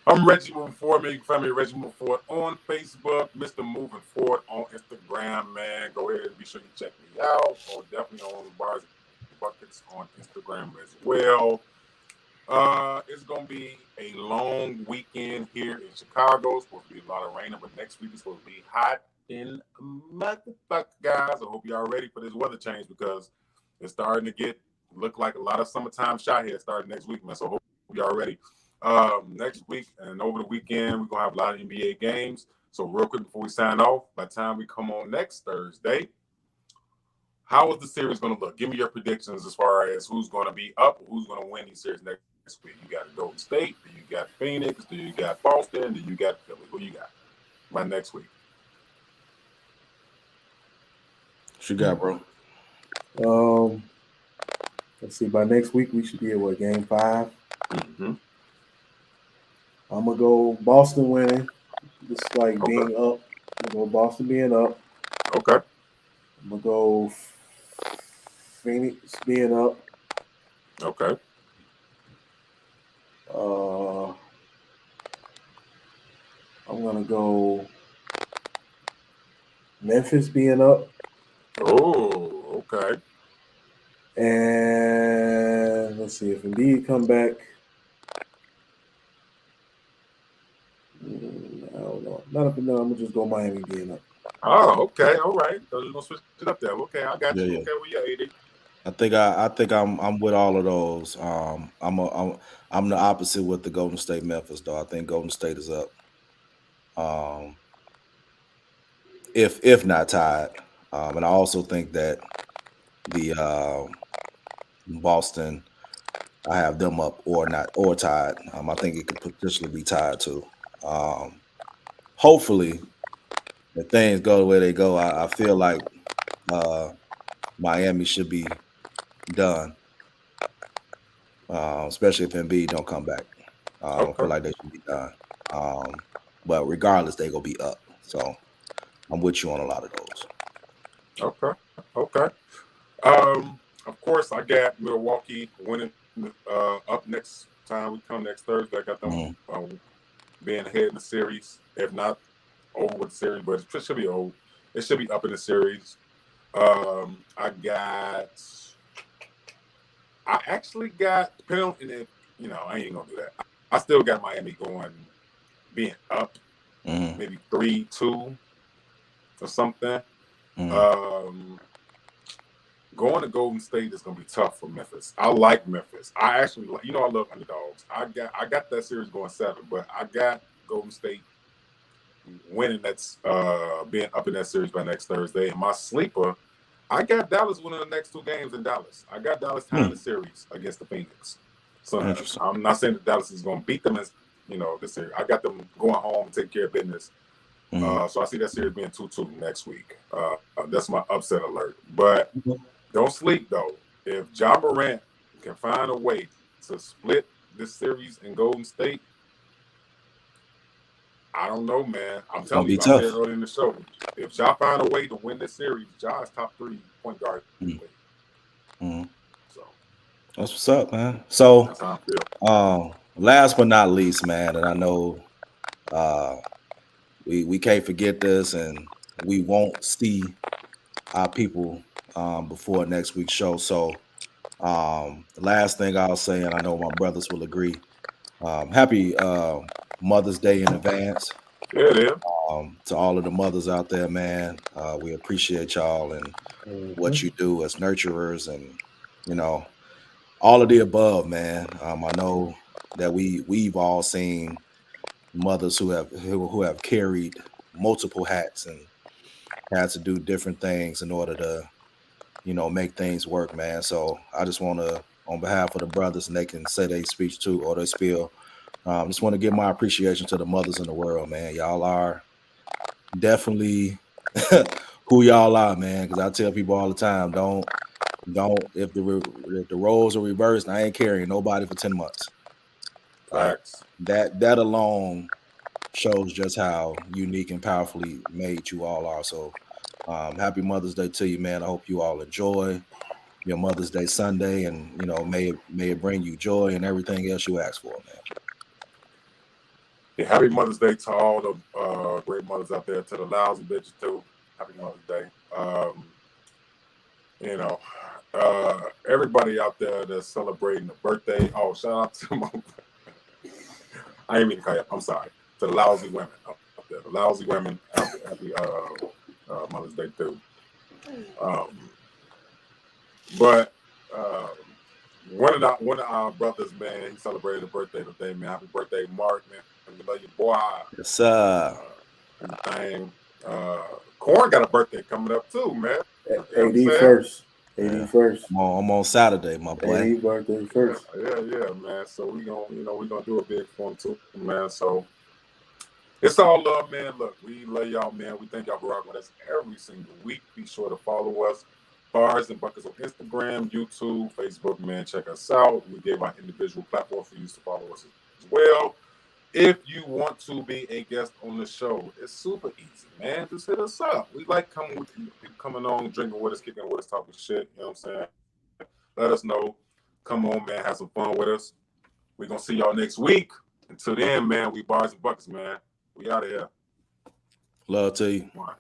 I'm Reggie Moving Forward, man. You can find me at Reggie Moving Forward on Facebook, Mr. Moving Forward on Instagram, man. Go ahead and be sure you check me out. Or definitely on Bars and Buckets on Instagram as well. It's gonna be a long weekend here in Chicago. It's supposed to be a lot of rain, but next week it's supposed to be hot in motherfucker, guys. I hope y'all ready for this weather change because it's starting to look like a lot of summertime shot here starting next week, man. So hope y'all ready. Next week and over the weekend, we're gonna have a lot of NBA games. So real quick before we sign off, by the time we come on next Thursday, how is the series gonna look? Give me your predictions as far as who's gonna be up, or who's gonna win these series next week. You got Golden State, do you got Phoenix, do you got Boston, do you got Philly? Who you got by next week? What you got, bro? Let's see. By next week, we should be at Game 5. Mm-hmm. I'm gonna go Boston winning, just like being up. I'm gonna go Boston being up. Okay. I'm gonna go Phoenix being up. Okay. I'm gonna go Memphis being up, Oh, okay. and let's see if Embiid come back. I don't know. Not up and down. I'm gonna just go Miami being up. Oh, okay. All right. So you're gonna switch it up there. Okay, I got Yeah, you. yeah. Okay, well, yeah, AD. I think I'm with all of those. I'm the opposite with the Golden State Memphis though. I think Golden State is up. Um, if not tied. And I also think that the Boston, I have them up or not or tied. I think it could potentially be tied too. Hopefully, if things go the way they go, I feel like Miami should be done, especially if Embiid don't come back. I feel Okay. like they should be done. But regardless, they gonna be up. So I'm with you on a lot of those. Okay. Okay. Of course, I got Milwaukee winning up next time we come next Thursday. I got them being ahead in the series, if not over with the series, but it should be over. It should be up in the series. I actually got depending on, and if, I ain't gonna do that. I still got Miami being up, maybe 3-2 or something. Going to Golden State is going to be tough for Memphis. I like Memphis. I actually like, I love underdogs. I got that series going 7, but I got Golden State winning. That's being up in that series by next Thursday. And my sleeper, I got Dallas winning the next 2 games in Dallas. I got Dallas tying the series against the Phoenix. So I'm not saying that Dallas is going to beat them as this series. I got them going home and taking care of business. So I see that series being 2-2 next week. That's my upset alert. But don't sleep, though. If Ja Morant can find a way to split this series in Golden State, I don't know, man. I'm telling you, I said earlier in the show, if Ja find a way to win this series, Ja is top 3 point guard in the league. So that's what's up, man. So that's how I feel. last but not least, man, and I know we can't forget this, and we won't see our people before next week's show. So the last thing I'll say, and I know my brothers will agree, happy Mother's Day in advance. Yeah, it is. To all of the mothers out there, man, we appreciate y'all and what you do as nurturers, and all of the above, man. I know that we've all seen mothers who have carried multiple hats and had to do different things in order to make things work, man. So I just want to, on behalf of the brothers, and they can say their speech too or they spiel, just want to give my appreciation to the mothers in the world, man. Y'all are definitely who y'all are, man. Because I tell people all the time, don't if the roles are reversed, I ain't carrying nobody for 10 months. Facts. That alone shows just how unique and powerfully made you all are. So happy Mother's Day to you, man. I hope you all enjoy your Mother's Day Sunday, and may it bring you joy and everything else you ask for, man. Yeah, happy Mother's Day to all the great mothers out there, to the lousy bitches too. Happy Mother's Day. Everybody out there that's celebrating the birthday. Oh, shout out to my I ain't mean to call you. I'm sorry. To the lousy women out there. The lousy women, happy Mother's Day too. But one of our brothers, man, he celebrated a birthday today, man. Happy birthday, Mark, man. We love you, boy. Yes, sir. Everything. Corn got a birthday coming up too, man. AD first. AD first. I'm on Saturday, my boy. AD birthday first. Yeah, man. So we gonna do a big for him too, man. So it's all love, man. Look, we love y'all, man. We thank y'all for rocking with us every single week. Be sure to follow us, Bars and Buckets on Instagram, YouTube, Facebook, man. Check us out. We gave our individual platform for you to follow us as well. If you want to be a guest on the show, it's super easy, man. Just hit us up. We like coming on, drinking with us, kicking with us, talking shit. You know what I'm saying? Let us know. Come on, man. Have some fun with us. We're going to see y'all next week. Until then, man, we Bars and Buckets, man. We out of here. Love to you. All right.